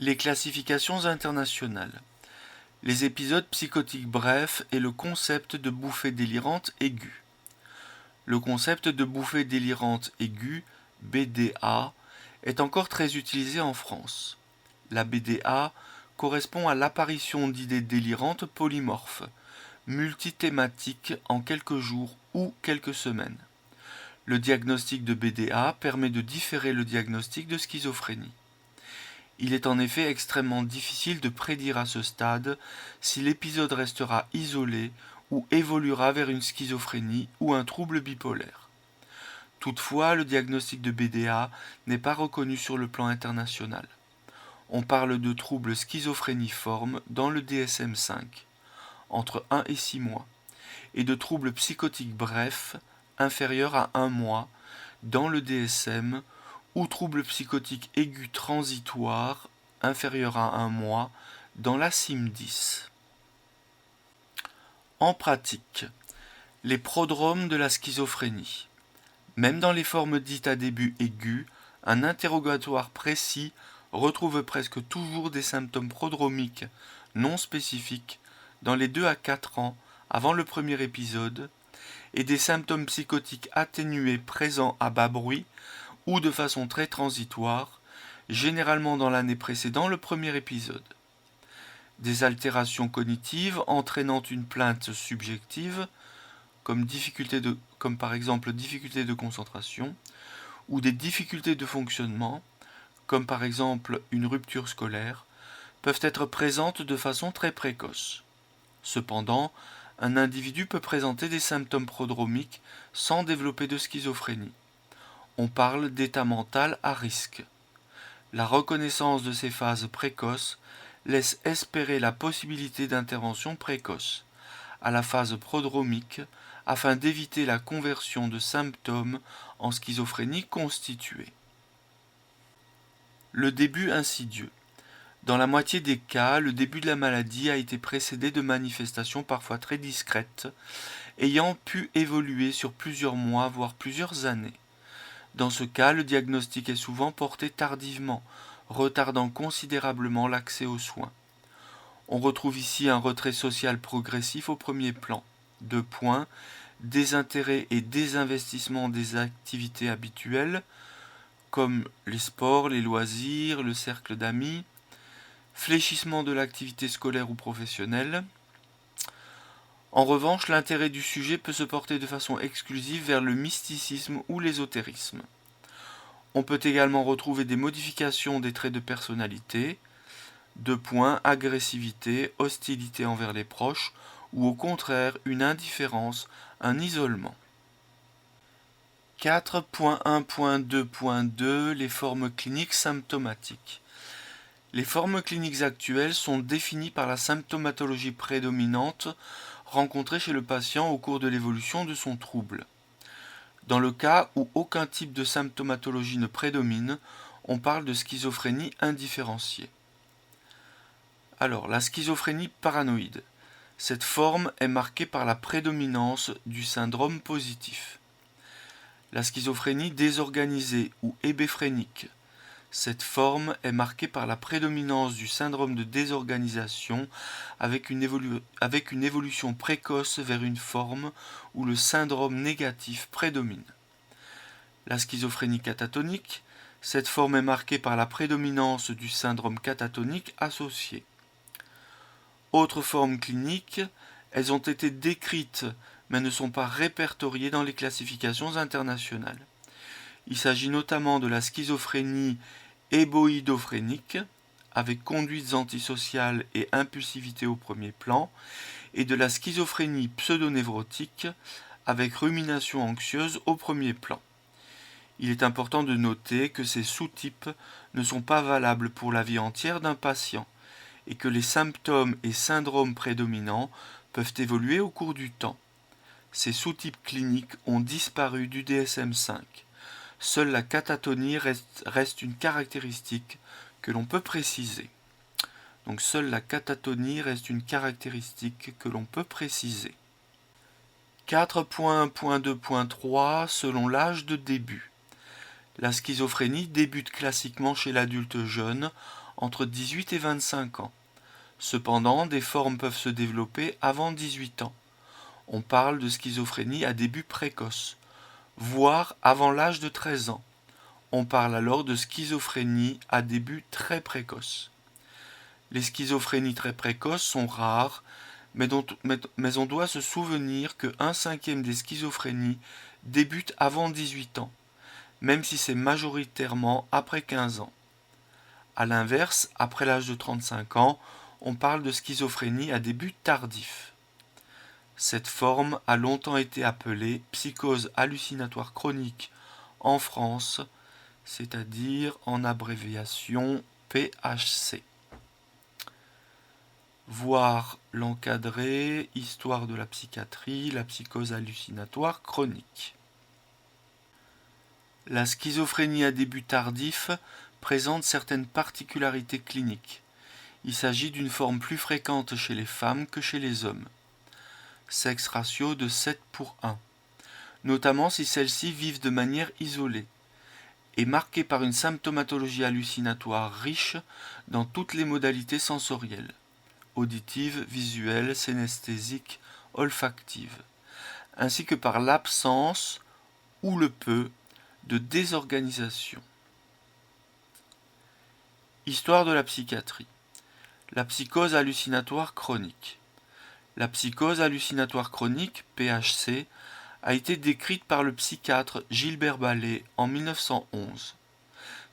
Les classifications internationales. Les épisodes psychotiques brefs et le concept de bouffée délirante aiguë. Le concept de bouffée délirante aiguë, BDA, est encore très utilisé en France. La BDA correspond à l'apparition d'idées délirantes polymorphes, multithématiques en quelques jours ou quelques semaines. Le diagnostic de BDA permet de différer le diagnostic de schizophrénie. Il est en effet extrêmement difficile de prédire à ce stade si l'épisode restera isolé ou évoluera vers une schizophrénie ou un trouble bipolaire. Toutefois, le diagnostic de BDA n'est pas reconnu sur le plan international. On parle de troubles schizophréniformes dans le DSM-5, entre 1 et 6 mois, et de troubles psychotiques brefs, inférieurs à 1 mois, dans le DSM, ou troubles psychotiques aigus transitoires, inférieurs à 1 mois, dans la CIM-10. En pratique, les prodromes de la schizophrénie. Même dans les formes dites à début aigu, un interrogatoire précis retrouve presque toujours des symptômes prodromiques non spécifiques dans les 2 à 4 ans avant le premier épisode et des symptômes psychotiques atténués présents à bas bruit ou de façon très transitoire, généralement dans l'année précédant le premier épisode. Des altérations cognitives entraînant une plainte subjective, comme par exemple difficulté de concentration, ou des difficultés de fonctionnement, comme par exemple une rupture scolaire, peuvent être présentes de façon très précoce. Cependant, un individu peut présenter des symptômes prodromiques sans développer de schizophrénie. on parle d'état mental à risque. La reconnaissance de ces phases précoces laisse espérer la possibilité d'intervention précoce à la phase prodromique afin d'éviter la conversion de symptômes en schizophrénie constituée. Le début insidieux. Dans la moitié des cas, le début de la maladie a été précédé de manifestations parfois très discrètes, ayant pu évoluer sur plusieurs mois, voire plusieurs années. Dans ce cas, le diagnostic est souvent porté tardivement, retardant considérablement l'accès aux soins. On retrouve ici un retrait social progressif au premier plan. 2 points, désintérêt et désinvestissement des activités habituelles, comme les sports, les loisirs, le cercle d'amis, fléchissement de l'activité scolaire ou professionnelle. En revanche, l'intérêt du sujet peut se porter de façon exclusive vers le mysticisme ou l'ésotérisme. On peut également retrouver des modifications des traits de personnalité, 2 points, agressivité, hostilité envers les proches, ou au contraire une indifférence, un isolement. 4.1.2.2 Les formes cliniques symptomatiques. Les formes cliniques actuelles sont définies par la symptomatologie prédominante rencontrée chez le patient au cours de l'évolution de son trouble. Dans le cas où aucun type de symptomatologie ne prédomine, on parle de schizophrénie indifférenciée. Alors, la schizophrénie paranoïde. Cette forme est marquée par la prédominance du syndrome positif. La schizophrénie désorganisée ou hébéphrénique. Cette forme est marquée par la prédominance du syndrome de désorganisation avec une évolution précoce vers une forme où le syndrome négatif prédomine. La schizophrénie catatonique. Cette forme est marquée par la prédominance du syndrome catatonique associé. Autres formes cliniques, elles ont été décrites mais ne sont pas répertoriées dans les classifications internationales. Il s'agit notamment de la schizophrénie héboïdophrénique, avec conduites antisociales et impulsivité au premier plan, et de la schizophrénie pseudonévrotique, avec rumination anxieuse au premier plan. Il est important de noter que ces sous-types ne sont pas valables pour la vie entière d'un patient, et que les symptômes et syndromes prédominants peuvent évoluer au cours du temps. Ces sous-types cliniques ont disparu du DSM-5. Seule la catatonie reste une caractéristique que l'on peut préciser. Donc seule la catatonie reste une caractéristique que l'on peut préciser. 4.1.2.3 Selon l'âge de début. La schizophrénie débute classiquement chez l'adulte jeune, entre 18 et 25 ans. Cependant, des formes peuvent se développer avant 18 ans. On parle de schizophrénie à début précoce, voire avant l'âge de 13 ans. On parle alors de schizophrénie à début très précoce. Les schizophrénies très précoces sont rares, mais on doit se souvenir que 1/5 des schizophrénies débutent avant 18 ans, même si c'est majoritairement après 15 ans. A l'inverse, après l'âge de 35 ans, on parle de schizophrénie à début tardif. Cette forme a longtemps été appelée psychose hallucinatoire chronique en France, c'est-à-dire en abréviation PHC. Voir l'encadré, histoire de la psychiatrie, la psychose hallucinatoire chronique. La schizophrénie à début tardif présente certaines particularités cliniques. Il s'agit d'une forme plus fréquente chez les femmes que chez les hommes. Sexe ratio de 7:1, notamment si celles-ci vivent de manière isolée, est marquée par une symptomatologie hallucinatoire riche dans toutes les modalités sensorielles, auditive, visuelle, synesthésique, olfactive, ainsi que par l'absence ou le peu de désorganisation. Histoire de la psychiatrie. La psychose hallucinatoire chronique. La psychose hallucinatoire chronique, PHC, a été décrite par le psychiatre Gilbert Ballet en 1911.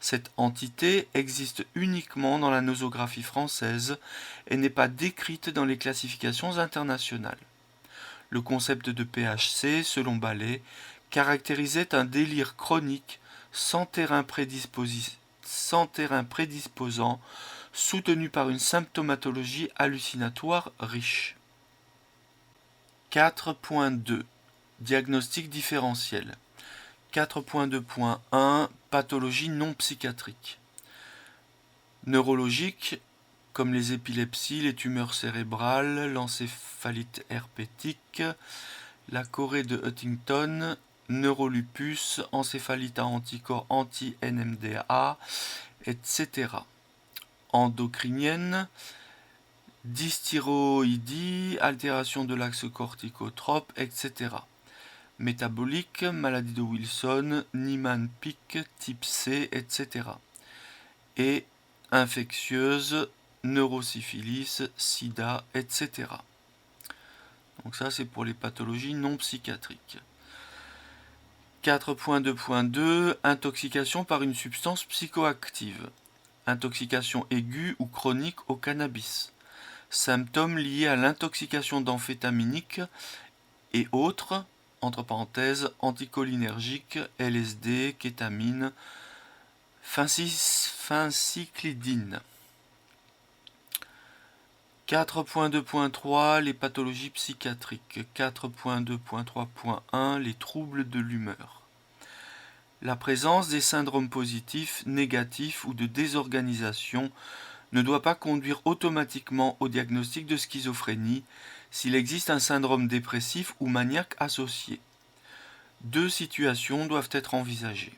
Cette entité existe uniquement dans la nosographie française et n'est pas décrite dans les classifications internationales. Le concept de PHC, selon Ballet, caractérisait un délire chronique sans terrain prédisposant, soutenu par une symptomatologie hallucinatoire riche. 4.2 Diagnostic différentiel. 4.2.1 Pathologie non psychiatrique. Neurologique, comme les épilepsies, les tumeurs cérébrales, l'encéphalite herpétique, la chorée de Huntington, neurolupus, encéphalite à anticorps anti-NMDA, etc. Endocrinienne, dysthyroïdie, altération de l'axe corticotrope, etc. Métabolique, maladie de Wilson, Niemann-Pick, type C, etc. Et infectieuse, neurosyphilis, sida, etc. Donc ça c'est pour les pathologies non psychiatriques. 4.2.2 Intoxication par une substance psychoactive. Intoxication aiguë ou chronique au cannabis. Symptômes liés à l'intoxication d'amphétaminiques et autres, entre parenthèses, anticholinergiques, LSD, kétamine, phencyclidine. 4.2.3 Les pathologies psychiatriques. 4.2.3.1 Les troubles de l'humeur. La présence des syndromes positifs, négatifs ou de désorganisation ne doit pas conduire automatiquement au diagnostic de schizophrénie s'il existe un syndrome dépressif ou maniaque associé. Deux situations doivent être envisagées.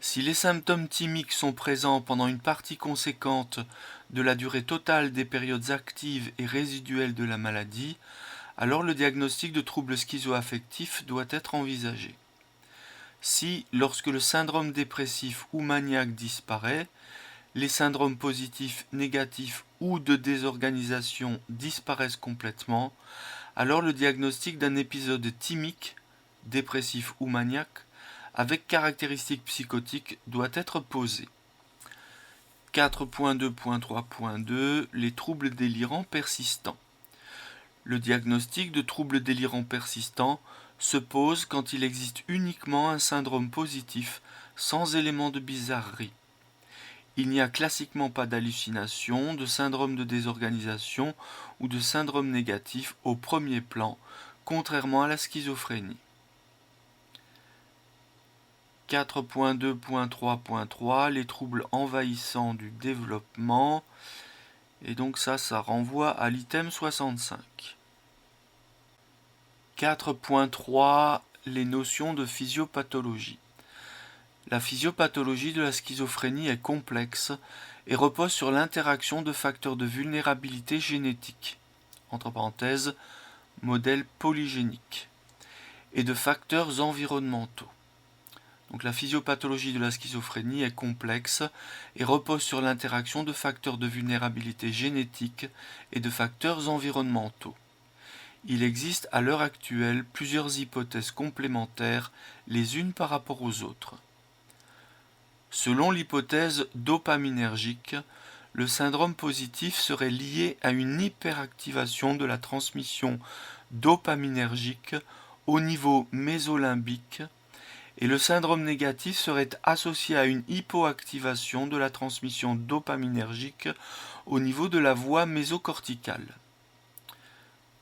Si les symptômes thymiques sont présents pendant une partie conséquente de la durée totale des périodes actives et résiduelles de la maladie, alors le diagnostic de troubles schizoaffectifs doit être envisagé. Si, lorsque le syndrome dépressif ou maniaque disparaît, les syndromes positifs, négatifs ou de désorganisation disparaissent complètement, alors le diagnostic d'un épisode thymique, dépressif ou maniaque, avec caractéristiques psychotiques doit être posé. 4.2.3.2 Les troubles délirants persistants. Le diagnostic de troubles délirants persistants se pose quand il existe uniquement un syndrome positif sans élément de bizarrerie. Il n'y a classiquement pas d'hallucination, de syndrome de désorganisation ou de syndrome négatif au premier plan, contrairement à la schizophrénie. 4.2.3.3 Les troubles envahissants du développement. Et donc ça renvoie à l'item 65. 4.3 Les notions de physiopathologie. La physiopathologie de la schizophrénie est complexe et repose sur l'interaction de facteurs de vulnérabilité génétique, entre parenthèses, modèle polygénique, et de facteurs environnementaux. Donc la physiopathologie de la schizophrénie est complexe et repose sur l'interaction de facteurs de vulnérabilité génétique et de facteurs environnementaux. Il existe à l'heure actuelle plusieurs hypothèses complémentaires les unes par rapport aux autres. Selon l'hypothèse dopaminergique, le syndrome positif serait lié à une hyperactivation de la transmission dopaminergique au niveau mésolimbique et le syndrome négatif serait associé à une hypoactivation de la transmission dopaminergique au niveau de la voie mésocorticale.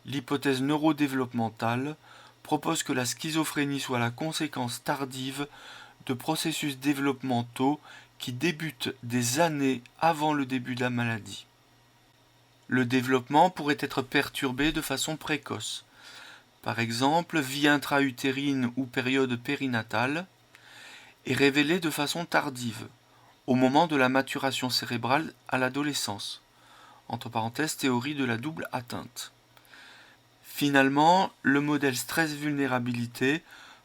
L'hypothèse neurodéveloppementale propose que la schizophrénie soit la conséquence tardive de processus développementaux qui débutent des années avant le début de la maladie. Le développement pourrait être perturbé de façon précoce, par exemple vie intra-utérine ou période périnatale, et révélé de façon tardive, au moment de la maturation cérébrale à l'adolescence, entre parenthèses théorie de la double atteinte. Finalement, le modèle stress-vulnérabilité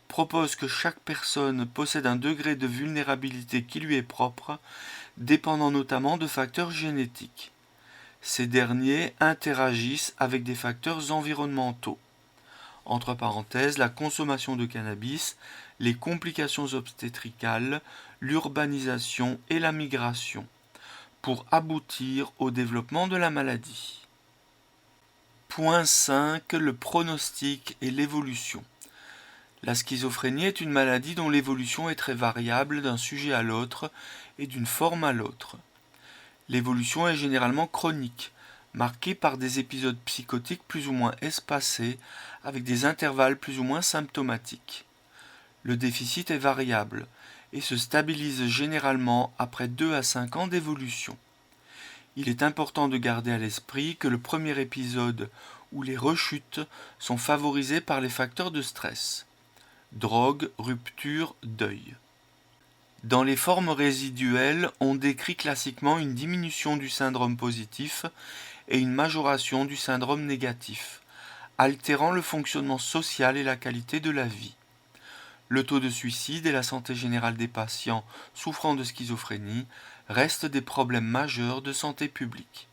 propose que chaque personne possède un degré de vulnérabilité qui lui est propre, dépendant notamment de facteurs génétiques. Ces derniers interagissent avec des facteurs environnementaux, entre parenthèses la consommation de cannabis, les complications obstétricales, l'urbanisation et la migration, pour aboutir au développement de la maladie. Point 5. Le pronostic et l'évolution. La schizophrénie est une maladie dont l'évolution est très variable d'un sujet à l'autre et d'une forme à l'autre. L'évolution est généralement chronique, marquée par des épisodes psychotiques plus ou moins espacés, avec des intervalles plus ou moins symptomatiques. Le déficit est variable et se stabilise généralement après 2 à 5 ans d'évolution. Il est important de garder à l'esprit que le premier épisode ou les rechutes sont favorisés par les facteurs de stress. Drogue, rupture, deuil. Dans les formes résiduelles, on décrit classiquement une diminution du syndrome positif et une majoration du syndrome négatif, altérant le fonctionnement social et la qualité de la vie. Le taux de suicide et la santé générale des patients souffrant de schizophrénie restent des problèmes majeurs de santé publique.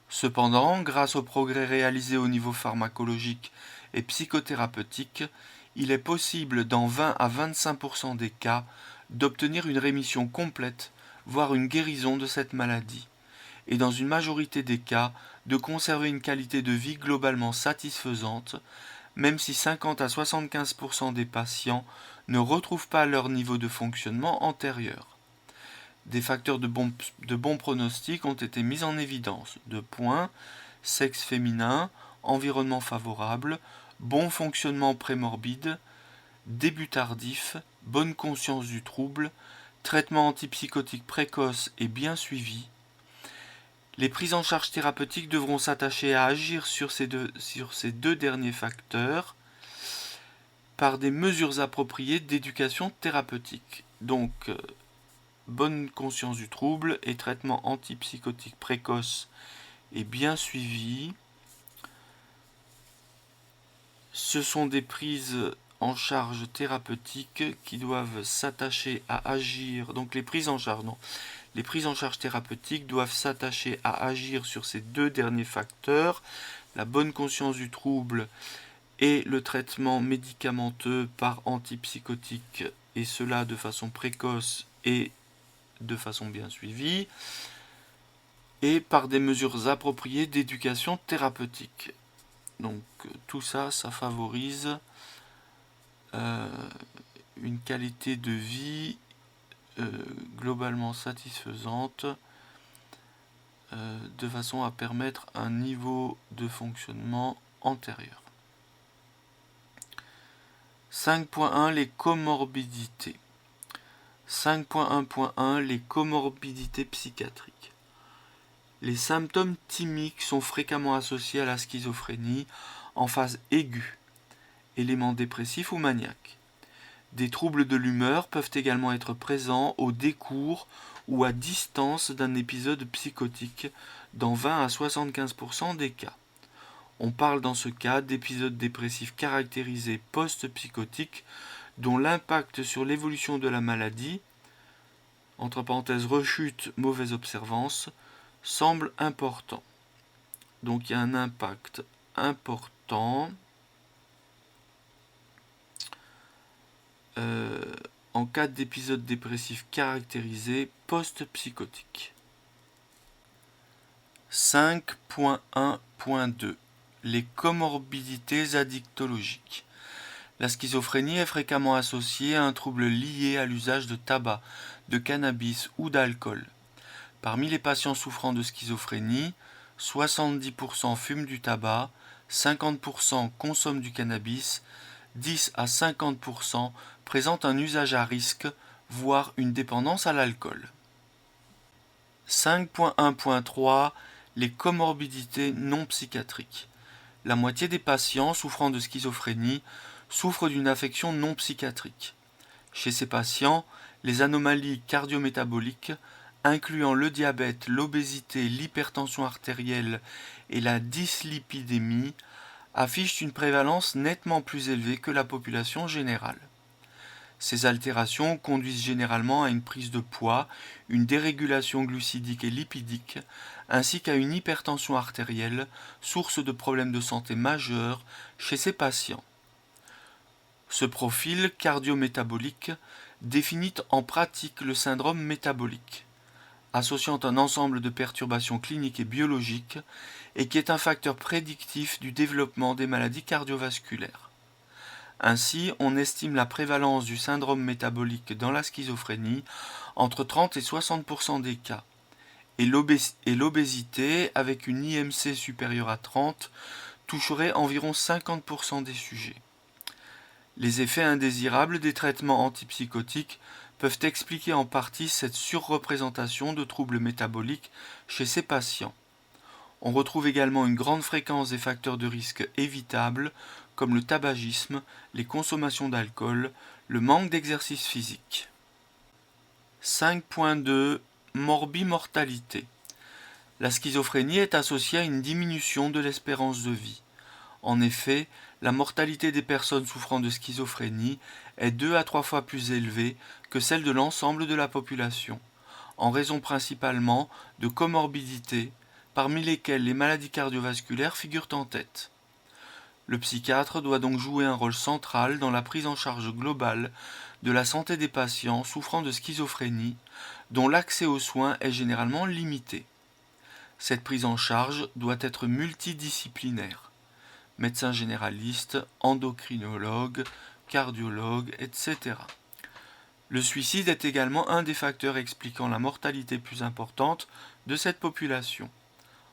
Cependant, grâce aux progrès réalisés au niveau pharmacologique et psychothérapeutique, il est possible dans 20 à 25% des cas d'obtenir une rémission complète, voire une guérison de cette maladie, et dans une majorité des cas de conserver une qualité de vie globalement satisfaisante, même si 50 à 75% des patients ne retrouvent pas leur niveau de fonctionnement antérieur. Des facteurs de bon pronostic ont été mis en évidence. 2 points, sexe féminin, environnement favorable, bon fonctionnement prémorbide, début tardif, bonne conscience du trouble, traitement antipsychotique précoce et bien suivi. Les prises en charge thérapeutiques devront s'attacher à agir sur ces deux derniers facteurs par des mesures appropriées d'éducation thérapeutique. Donc, bonne conscience du trouble et traitement antipsychotique précoce et bien suivi. Ce sont des prises en charge thérapeutique qui doivent s'attacher à agir. Donc les prises en charge thérapeutiques doivent s'attacher à agir sur ces 2 derniers facteurs, la bonne conscience du trouble et le traitement médicamenteux par antipsychotique, et cela de façon précoce et de façon bien suivie, et par des mesures appropriées d'éducation thérapeutique. Donc tout ça, ça favorise une qualité de vie globalement satisfaisante, de façon à permettre un niveau de fonctionnement antérieur. 5.1 Les comorbidités. 5.1.1 Les comorbidités psychiatriques. Les symptômes thymiques sont fréquemment associés à la schizophrénie en phase aiguë, éléments dépressifs ou maniaques. Des troubles de l'humeur peuvent également être présents au décours ou à distance d'un épisode psychotique dans 20 à 75% des cas. On parle dans ce cas d'épisodes dépressifs caractérisés post-psychotiques dont l'impact sur l'évolution de la maladie, entre parenthèses rechute, mauvaise observance, semble important. Donc il y a un impact important en cas d'épisode dépressif caractérisé post-psychotique. 5.1.2 Les comorbidités addictologiques. La schizophrénie est fréquemment associée à un trouble lié à l'usage de tabac, de cannabis ou d'alcool. Parmi les patients souffrant de schizophrénie, 70% fument du tabac, 50% consomment du cannabis, 10 à 50% présentent un usage à risque, voire une dépendance à l'alcool. 5.1.3 Les comorbidités non psychiatriques. La moitié des patients souffrant de schizophrénie souffrent d'une affection non psychiatrique. Chez ces patients, les anomalies cardiométaboliques, incluant le diabète, l'obésité, l'hypertension artérielle et la dyslipidémie, affichent une prévalence nettement plus élevée que la population générale. Ces altérations conduisent généralement à une prise de poids, une dérégulation glucidique et lipidique, ainsi qu'à une hypertension artérielle, source de problèmes de santé majeurs chez ces patients. Ce profil cardiométabolique définit en pratique le syndrome métabolique, associant un ensemble de perturbations cliniques et biologiques et qui est un facteur prédictif du développement des maladies cardiovasculaires. Ainsi, on estime la prévalence du syndrome métabolique dans la schizophrénie entre 30 et 60% des cas. Et l'obésité, avec une IMC supérieure à 30, toucherait environ 50% des sujets. Les effets indésirables des traitements antipsychotiques peuvent expliquer en partie cette surreprésentation de troubles métaboliques chez ces patients. On retrouve également une grande fréquence des facteurs de risque évitables, comme le tabagisme, les consommations d'alcool, le manque d'exercice physique. 5.2 Morbimortalité. La schizophrénie est associée à une diminution de l'espérance de vie. En effet, la mortalité des personnes souffrant de schizophrénie est 2 à 3 fois plus élevée que celle de l'ensemble de la population, en raison principalement de comorbidités, parmi lesquelles les maladies cardiovasculaires figurent en tête. Le psychiatre doit donc jouer un rôle central dans la prise en charge globale de la santé des patients souffrant de schizophrénie, dont l'accès aux soins est généralement limité. Cette prise en charge doit être multidisciplinaire. Médecin généraliste, endocrinologue, cardiologue, etc. Le suicide est également un des facteurs expliquant la mortalité plus importante de cette population.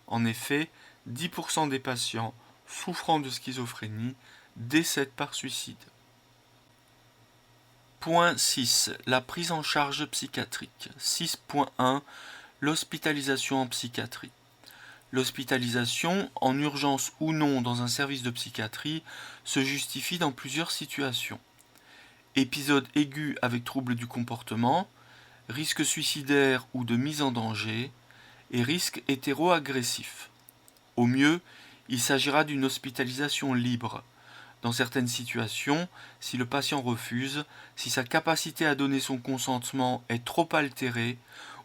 En effet, 10% des patients souffrant de schizophrénie décèdent par suicide. Point 6. La prise en charge psychiatrique. 6.1. L'hospitalisation en psychiatrie. L'hospitalisation, en urgence ou non dans un service de psychiatrie, se justifie dans plusieurs situations. Épisode aigu avec troubles du comportement, risque suicidaire ou de mise en danger, et risque hétéro-agressif. Au mieux, il s'agira d'une hospitalisation libre. Dans certaines situations, si le patient refuse, si sa capacité à donner son consentement est trop altérée,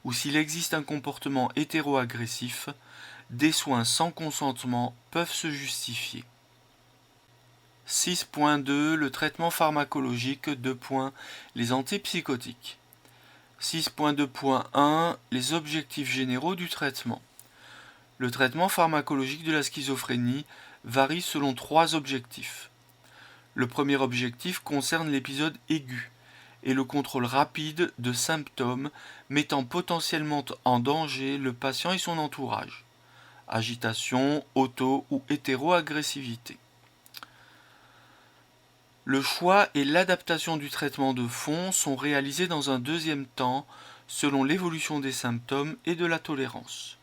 ou s'il existe un comportement hétéro-agressif, des soins sans consentement peuvent se justifier. 6.2 Le traitement pharmacologique. Les antipsychotiques. 6.2.1 Les objectifs généraux du traitement. Le traitement pharmacologique de la schizophrénie varie selon 3 objectifs. Le premier objectif concerne l'épisode aigu et le contrôle rapide de symptômes mettant potentiellement en danger le patient et son entourage. Agitation, auto- ou hétéro-agressivité. Le choix et l'adaptation du traitement de fond sont réalisés dans un deuxième temps selon l'évolution des symptômes et de la tolérance.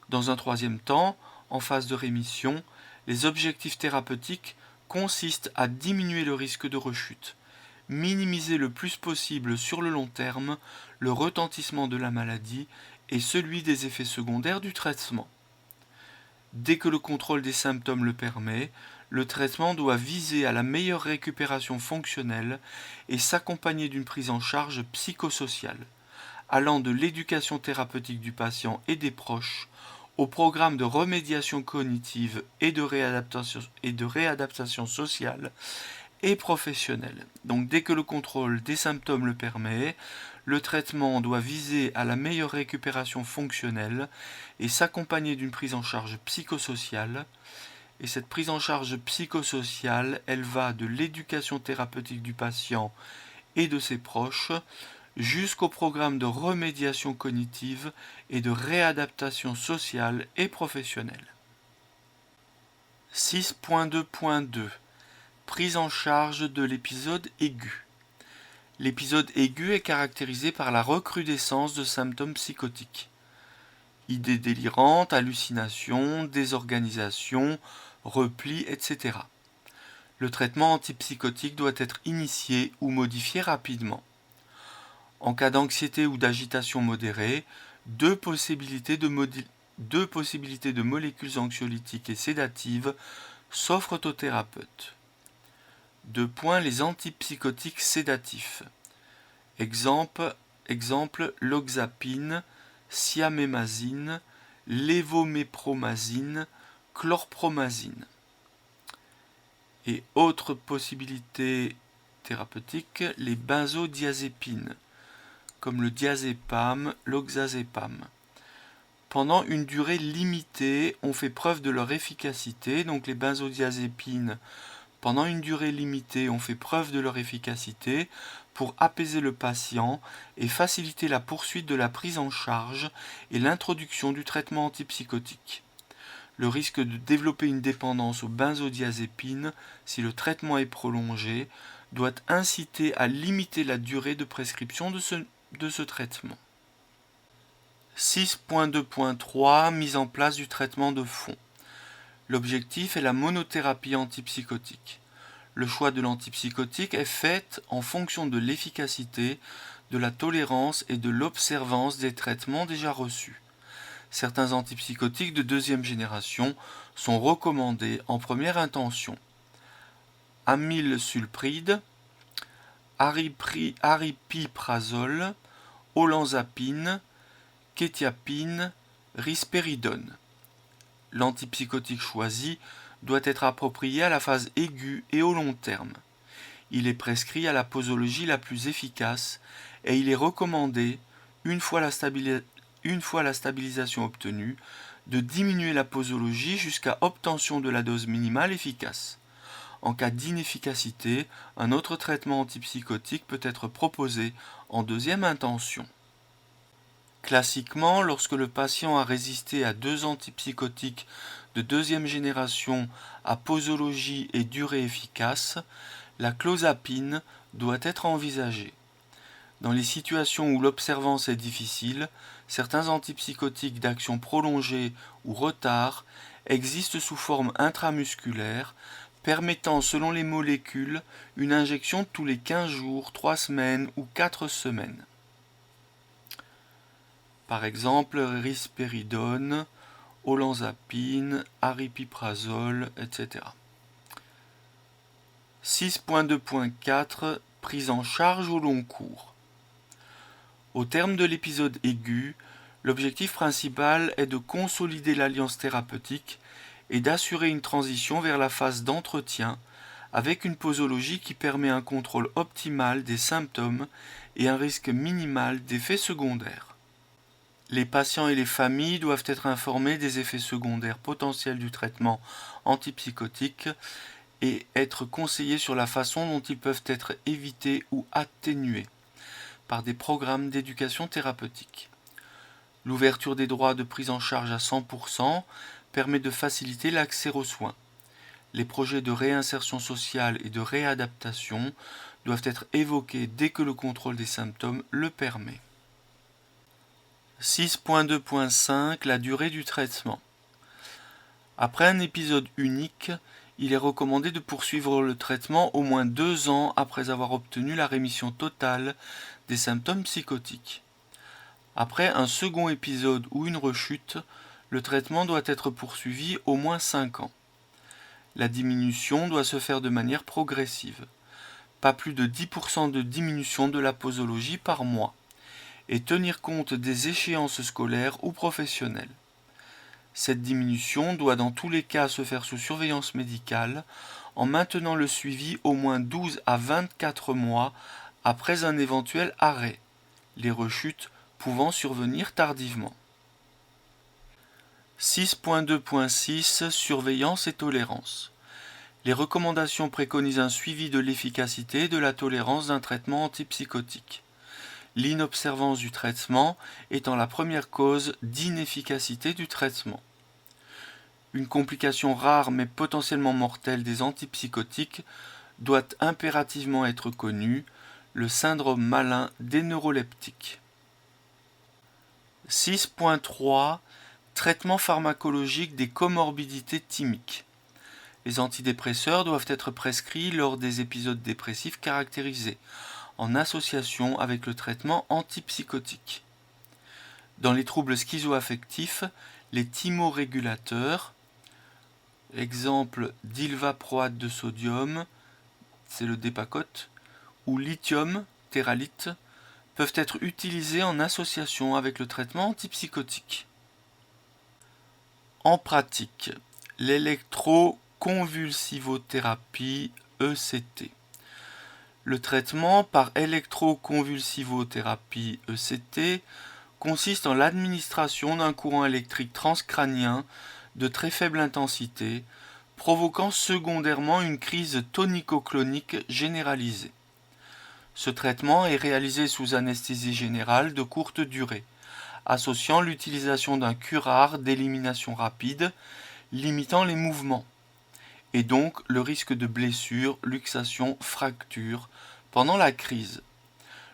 Dans un troisième temps, en phase de rémission, les objectifs thérapeutiques consistent à diminuer le risque de rechute, minimiser le plus possible sur le long terme le retentissement de la maladie et celui des effets secondaires du traitement. Dès que le contrôle des symptômes le permet, le traitement doit viser à la meilleure récupération fonctionnelle et s'accompagner d'une prise en charge psychosociale, allant de l'éducation thérapeutique du patient et des proches au programme de remédiation cognitive et de réadaptation sociale et professionnelle. Donc dès que le contrôle des symptômes le permet, le traitement doit viser à la meilleure récupération fonctionnelle et s'accompagner d'une prise en charge psychosociale. Et cette prise en charge psychosociale, elle va de l'éducation thérapeutique du patient et de ses proches jusqu'au programme de remédiation cognitive et de réadaptation sociale et professionnelle. 6.2.2 Prise en charge de l'épisode aigu. L'épisode aigu est caractérisé par la recrudescence de symptômes psychotiques. Idées délirantes, hallucinations, désorganisation, repli, etc. Le traitement antipsychotique doit être initié ou modifié rapidement. En cas d'anxiété ou d'agitation modérée, deux possibilités de molécules anxiolytiques et sédatives s'offrent au thérapeute. 2. Les antipsychotiques sédatifs. Exemple l'oxapine, siamémazine, lévomépromazine, chlorpromazine. Et autres possibilités thérapeutiques, les benzodiazépines, comme le diazépam, l'oxazépam. Pendant une durée limitée, on fait preuve de leur efficacité, donc les benzodiazépines pendant une durée limitée, ont fait preuve de leur efficacité pour apaiser le patient et faciliter la poursuite de la prise en charge et l'introduction du traitement antipsychotique. Le risque de développer une dépendance aux benzodiazépines, si le traitement est prolongé, doit inciter à limiter la durée de prescription de ce traitement. 6.2.3 Mise en place du traitement de fond. L'objectif est la monothérapie antipsychotique. Le choix de l'antipsychotique est fait en fonction de l'efficacité, de la tolérance et de l'observance des traitements déjà reçus. Certains antipsychotiques de deuxième génération sont recommandés en première intention. Amylsulpride, aripiprazole, olanzapine, quétiapine, risperidone. L'antipsychotique choisi doit être approprié à la phase aiguë et au long terme. Il est prescrit à la posologie la plus efficace et il est recommandé, une fois la stabilisation obtenue, de diminuer la posologie jusqu'à obtention de la dose minimale efficace. En cas d'inefficacité, un autre traitement antipsychotique peut être proposé en deuxième intention. Classiquement, lorsque le patient a résisté à 2 antipsychotiques de deuxième génération à posologie et durée efficace, la clozapine doit être envisagée. Dans les situations où l'observance est difficile, certains antipsychotiques d'action prolongée ou retard existent sous forme intramusculaire, permettant selon les molécules une injection tous les 15 jours, 3 semaines ou 4 semaines. Par exemple, risperidone, olanzapine, aripiprazole, etc. 6.2.4 Prise en charge au long cours. Au terme de l'épisode aigu, l'objectif principal est de consolider l'alliance thérapeutique et d'assurer une transition vers la phase d'entretien avec une posologie qui permet un contrôle optimal des symptômes et un risque minimal d'effets secondaires. Les patients et les familles doivent être informés des effets secondaires potentiels du traitement antipsychotique et être conseillés sur la façon dont ils peuvent être évités ou atténués par des programmes d'éducation thérapeutique. L'ouverture des droits de prise en charge à 100% permet de faciliter l'accès aux soins. Les projets de réinsertion sociale et de réadaptation doivent être évoqués dès que le contrôle des symptômes le permet. 6.2.5 La durée du traitement. Après un épisode unique, il est recommandé de poursuivre le traitement au moins 2 ans après avoir obtenu la rémission totale des symptômes psychotiques. Après un second épisode ou une rechute, le traitement doit être poursuivi au moins 5 ans. La diminution doit se faire de manière progressive. Pas plus de 10% de diminution de la posologie par mois, et tenir compte des échéances scolaires ou professionnelles. Cette diminution doit dans tous les cas se faire sous surveillance médicale en maintenant le suivi au moins 12 à 24 mois après un éventuel arrêt, les rechutes pouvant survenir tardivement. 6.2.6 Surveillance et tolérance. Les recommandations préconisent un suivi de l'efficacité et de la tolérance d'un traitement antipsychotique. L'inobservance du traitement étant la première cause d'inefficacité du traitement. Une complication rare mais potentiellement mortelle des antipsychotiques doit impérativement être connue, le syndrome malin des neuroleptiques. 6.3 Traitement pharmacologique des comorbidités thymiques. Les antidépresseurs doivent être prescrits lors des épisodes dépressifs caractérisés, en association avec le traitement antipsychotique. Dans les troubles schizoaffectifs, les thymorégulateurs, exemple d'ylvaproate de sodium, c'est le Depakote, ou lithium, théralite, peuvent être utilisés en association avec le traitement antipsychotique. En pratique, l'électroconvulsivothérapie ECT. Le traitement par électroconvulsivothérapie ECT consiste en l'administration d'un courant électrique transcrânien de très faible intensité provoquant secondairement une crise tonico-clonique généralisée. Ce traitement est réalisé sous anesthésie générale de courte durée, associant l'utilisation d'un curare d'élimination rapide, limitant les mouvements, et donc le risque de blessure, luxation, fracture pendant la crise.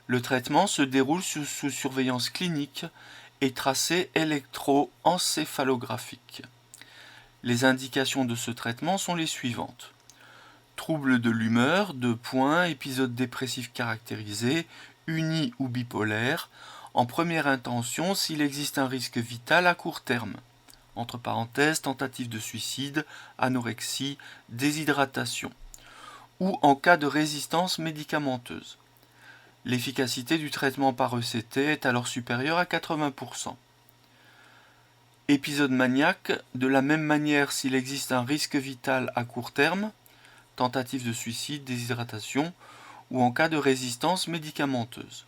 Le traitement se déroule sous surveillance clinique et tracé électroencéphalographique. Les indications de ce traitement sont les suivantes. Troubles de l'humeur, épisodes dépressifs caractérisés, unis ou bipolaires, en première intention s'il existe un risque vital à court terme. Entre parenthèses, tentative de suicide, anorexie, déshydratation, ou en cas de résistance médicamenteuse. L'efficacité du traitement par ECT est alors supérieure à 80%. Épisode maniaque, de la même manière s'il existe un risque vital à court terme, tentative de suicide, déshydratation, ou en cas de résistance médicamenteuse.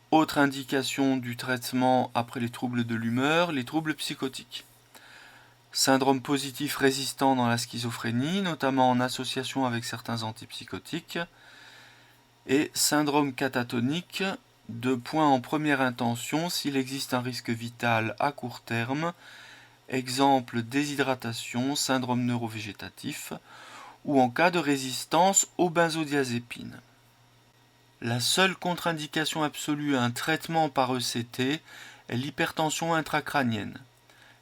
Autre indication du traitement après les troubles de l'humeur, les troubles psychotiques. Syndrome positif résistant dans la schizophrénie, notamment en association avec certains antipsychotiques. Et syndrome catatonique, en première intention s'il existe un risque vital à court terme, exemple déshydratation, syndrome neurovégétatif, ou en cas de résistance aux benzodiazépines. La seule contre-indication absolue à un traitement par ECT est l'hypertension intracrânienne.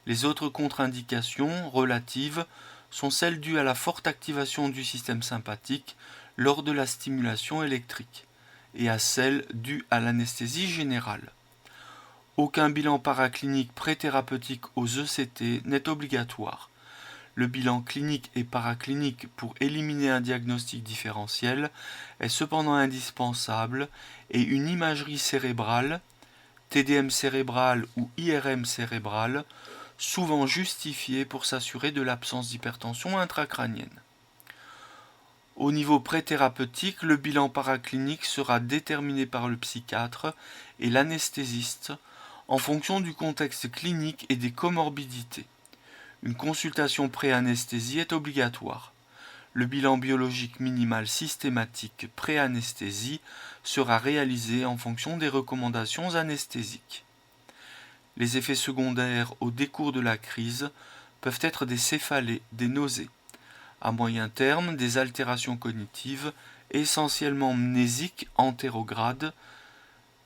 Les autres contre-indications relatives sont celles dues à la forte activation du système sympathique lors de la stimulation électrique et à celles dues à l'anesthésie générale. Aucun bilan paraclinique préthérapeutique aux ECT n'est obligatoire. Le bilan clinique et paraclinique pour éliminer un diagnostic différentiel est cependant indispensable et une imagerie cérébrale, TDM cérébral ou IRM cérébral, souvent justifiée pour s'assurer de l'absence d'hypertension intracrânienne. Au niveau préthérapeutique, le bilan paraclinique sera déterminé par le psychiatre et l'anesthésiste en fonction du contexte clinique et des comorbidités. Une consultation pré-anesthésie est obligatoire. Le bilan biologique minimal systématique pré-anesthésie sera réalisé en fonction des recommandations anesthésiques. Les effets secondaires au décours de la crise peuvent être des céphalées, des nausées. À moyen terme, des altérations cognitives, essentiellement mnésiques antérogrades.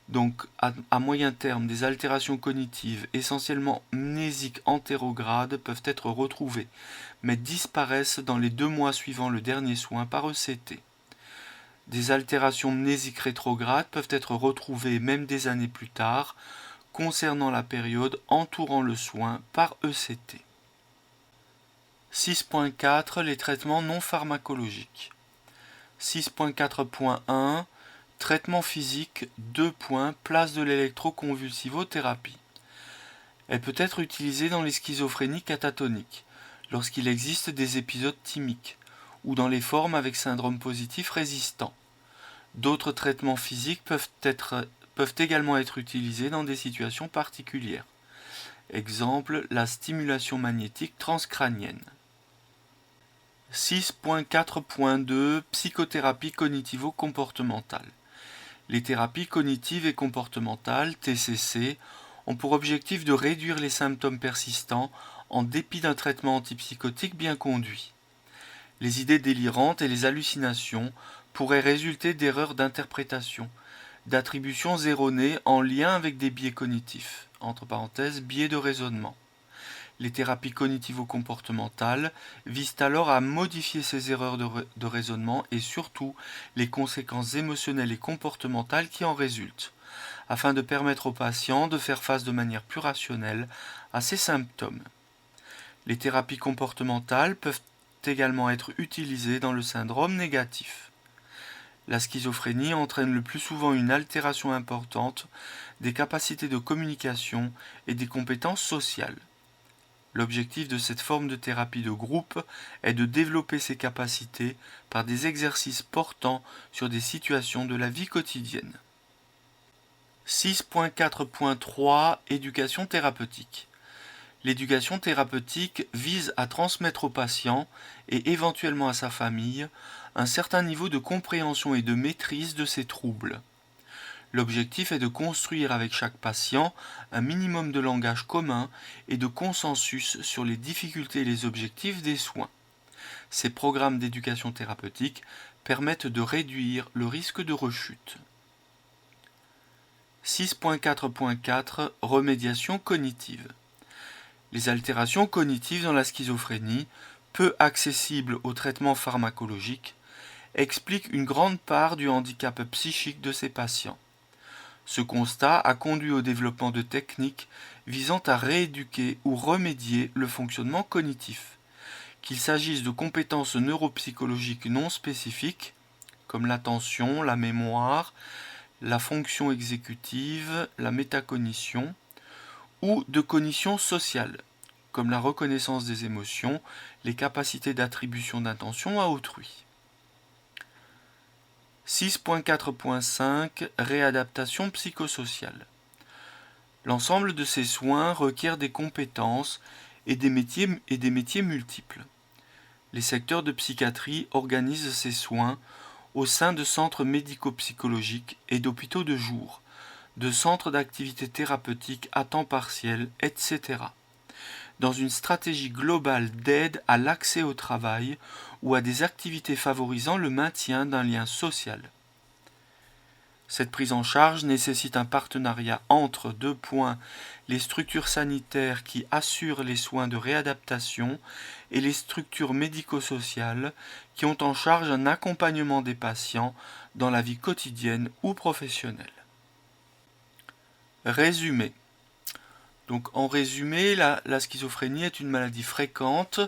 Donc, à moyen terme, des altérations cognitives, essentiellement mnésiques antérogrades, peuvent être retrouvées, mais disparaissent dans les 2 mois suivant le dernier soin par ECT. Des altérations mnésiques rétrogrades peuvent être retrouvées même des années plus tard, concernant la période entourant le soin par ECT. 6.4 Les traitements non pharmacologiques. 6.4.1 Traitement physique, place de l'électroconvulsivothérapie. Elle peut être utilisée dans les schizophrénies catatoniques, lorsqu'il existe des épisodes thymiques, ou dans les formes avec syndrome positif résistant. D'autres traitements physiques peuvent également être utilisés dans des situations particulières. Exemple, la stimulation magnétique transcrânienne. 6.4.2 Psychothérapie cognitivo-comportementale. Les thérapies cognitives et comportementales, TCC, ont pour objectif de réduire les symptômes persistants en dépit d'un traitement antipsychotique bien conduit. Les idées délirantes et les hallucinations pourraient résulter d'erreurs d'interprétation, d'attributions erronées en lien avec des biais cognitifs, entre parenthèses, biais de raisonnement. Les thérapies cognitivo-comportementales visent alors à modifier ces erreurs de raisonnement et surtout les conséquences émotionnelles et comportementales qui en résultent, afin de permettre aux patients de faire face de manière plus rationnelle à ces symptômes. Les thérapies comportementales peuvent également être utilisées dans le syndrome négatif. La schizophrénie entraîne le plus souvent une altération importante des capacités de communication et des compétences sociales. L'objectif de cette forme de thérapie de groupe est de développer ces capacités par des exercices portant sur des situations de la vie quotidienne. 6.4.3 Éducation thérapeutique. L'éducation thérapeutique vise à transmettre au patient, et éventuellement à sa famille, un certain niveau de compréhension et de maîtrise de ses troubles. L'objectif est de construire avec chaque patient un minimum de langage commun et de consensus sur les difficultés et les objectifs des soins. Ces programmes d'éducation thérapeutique permettent de réduire le risque de rechute. 6.4.4 Remédiation cognitive. Les altérations cognitives dans la schizophrénie, peu accessibles au traitement pharmacologique, expliquent une grande part du handicap psychique de ces patients. Ce constat a conduit au développement de techniques visant à rééduquer ou remédier le fonctionnement cognitif, qu'il s'agisse de compétences neuropsychologiques non spécifiques, comme l'attention, la mémoire, la fonction exécutive, la métacognition, ou de cognition sociale, comme la reconnaissance des émotions, les capacités d'attribution d'intention à autrui. 6.4.5 Réadaptation psychosociale. L'ensemble de ces soins requiert des compétences et des métiers multiples. Les secteurs de psychiatrie organisent ces soins au sein de centres médico-psychologiques et d'hôpitaux de jour, de centres d'activité thérapeutique à temps partiel, etc., dans une stratégie globale d'aide à l'accès au travail ou à des activités favorisant le maintien d'un lien social. Cette prise en charge nécessite un partenariat entre les structures sanitaires qui assurent les soins de réadaptation et les structures médico-sociales qui ont en charge un accompagnement des patients dans la vie quotidienne ou professionnelle. Résumé. Donc en résumé, la schizophrénie est une maladie fréquente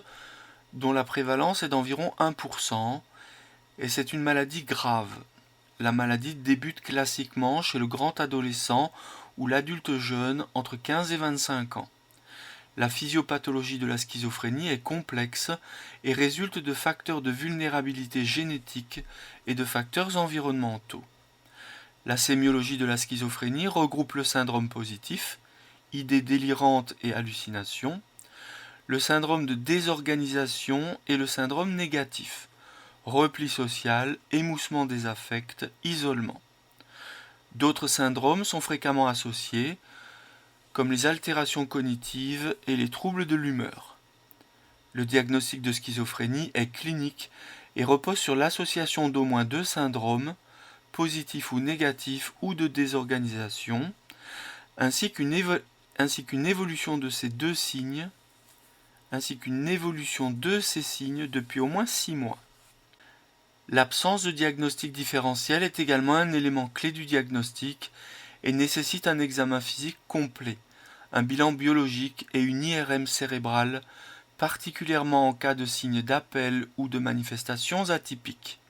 dont la prévalence est d'environ 1%, et c'est une maladie grave. La maladie débute classiquement chez le grand adolescent ou l'adulte jeune entre 15 et 25 ans. La physiopathologie de la schizophrénie est complexe et résulte de facteurs de vulnérabilité génétique et de facteurs environnementaux. La sémiologie de la schizophrénie regroupe le syndrome positif, idées délirantes et hallucinations, le syndrome de désorganisation et le syndrome négatif, repli social, émoussement des affects, isolement. D'autres syndromes sont fréquemment associés, comme les altérations cognitives et les troubles de l'humeur. Le diagnostic de schizophrénie est clinique et repose sur l'association d'au moins 2 syndromes, positifs ou négatifs ou de désorganisation, ainsi qu'une évolution de ces signes depuis au moins 6 mois. L'absence de diagnostic différentiel est également un élément clé du diagnostic et nécessite un examen physique complet, un bilan biologique et une IRM cérébrale, particulièrement en cas de signes d'appel ou de manifestations atypiques.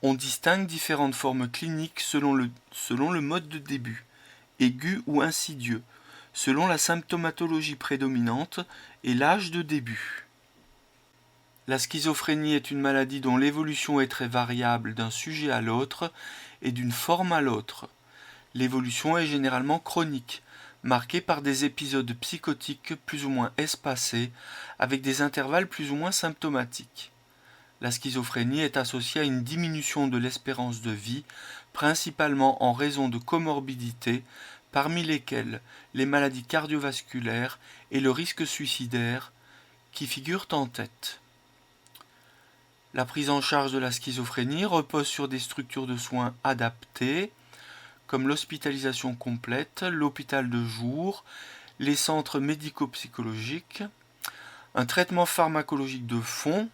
On distingue différentes formes cliniques selon le mode de début, aigu ou insidieux, selon la symptomatologie prédominante et l'âge de début. La schizophrénie est une maladie dont l'évolution est très variable d'un sujet à l'autre et d'une forme à l'autre. L'évolution est généralement chronique, marquée par des épisodes psychotiques plus ou moins espacés, avec des intervalles plus ou moins symptomatiques. La schizophrénie est associée à une diminution de l'espérance de vie, principalement en raison de comorbidités, parmi lesquelles les maladies cardiovasculaires et le risque suicidaire, qui figurent en tête. La prise en charge de la schizophrénie repose sur des structures de soins adaptées, comme l'hospitalisation complète, l'hôpital de jour, les centres médico-psychologiques, un traitement pharmacologique de fond,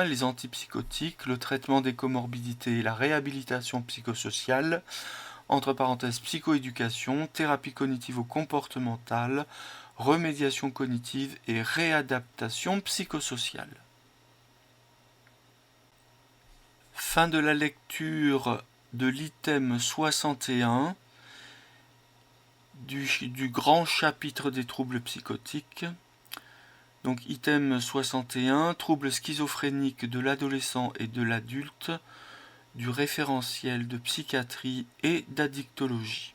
les antipsychotiques, le traitement des comorbidités et la réhabilitation psychosociale, entre parenthèses psychoéducation, thérapie cognitivo-comportementale, remédiation cognitive et réadaptation psychosociale. Fin de la lecture de l'item 61 du grand chapitre des troubles psychotiques. Donc item 61, troubles schizophréniques de l'adolescent et de l'adulte, du référentiel de psychiatrie et d'addictologie.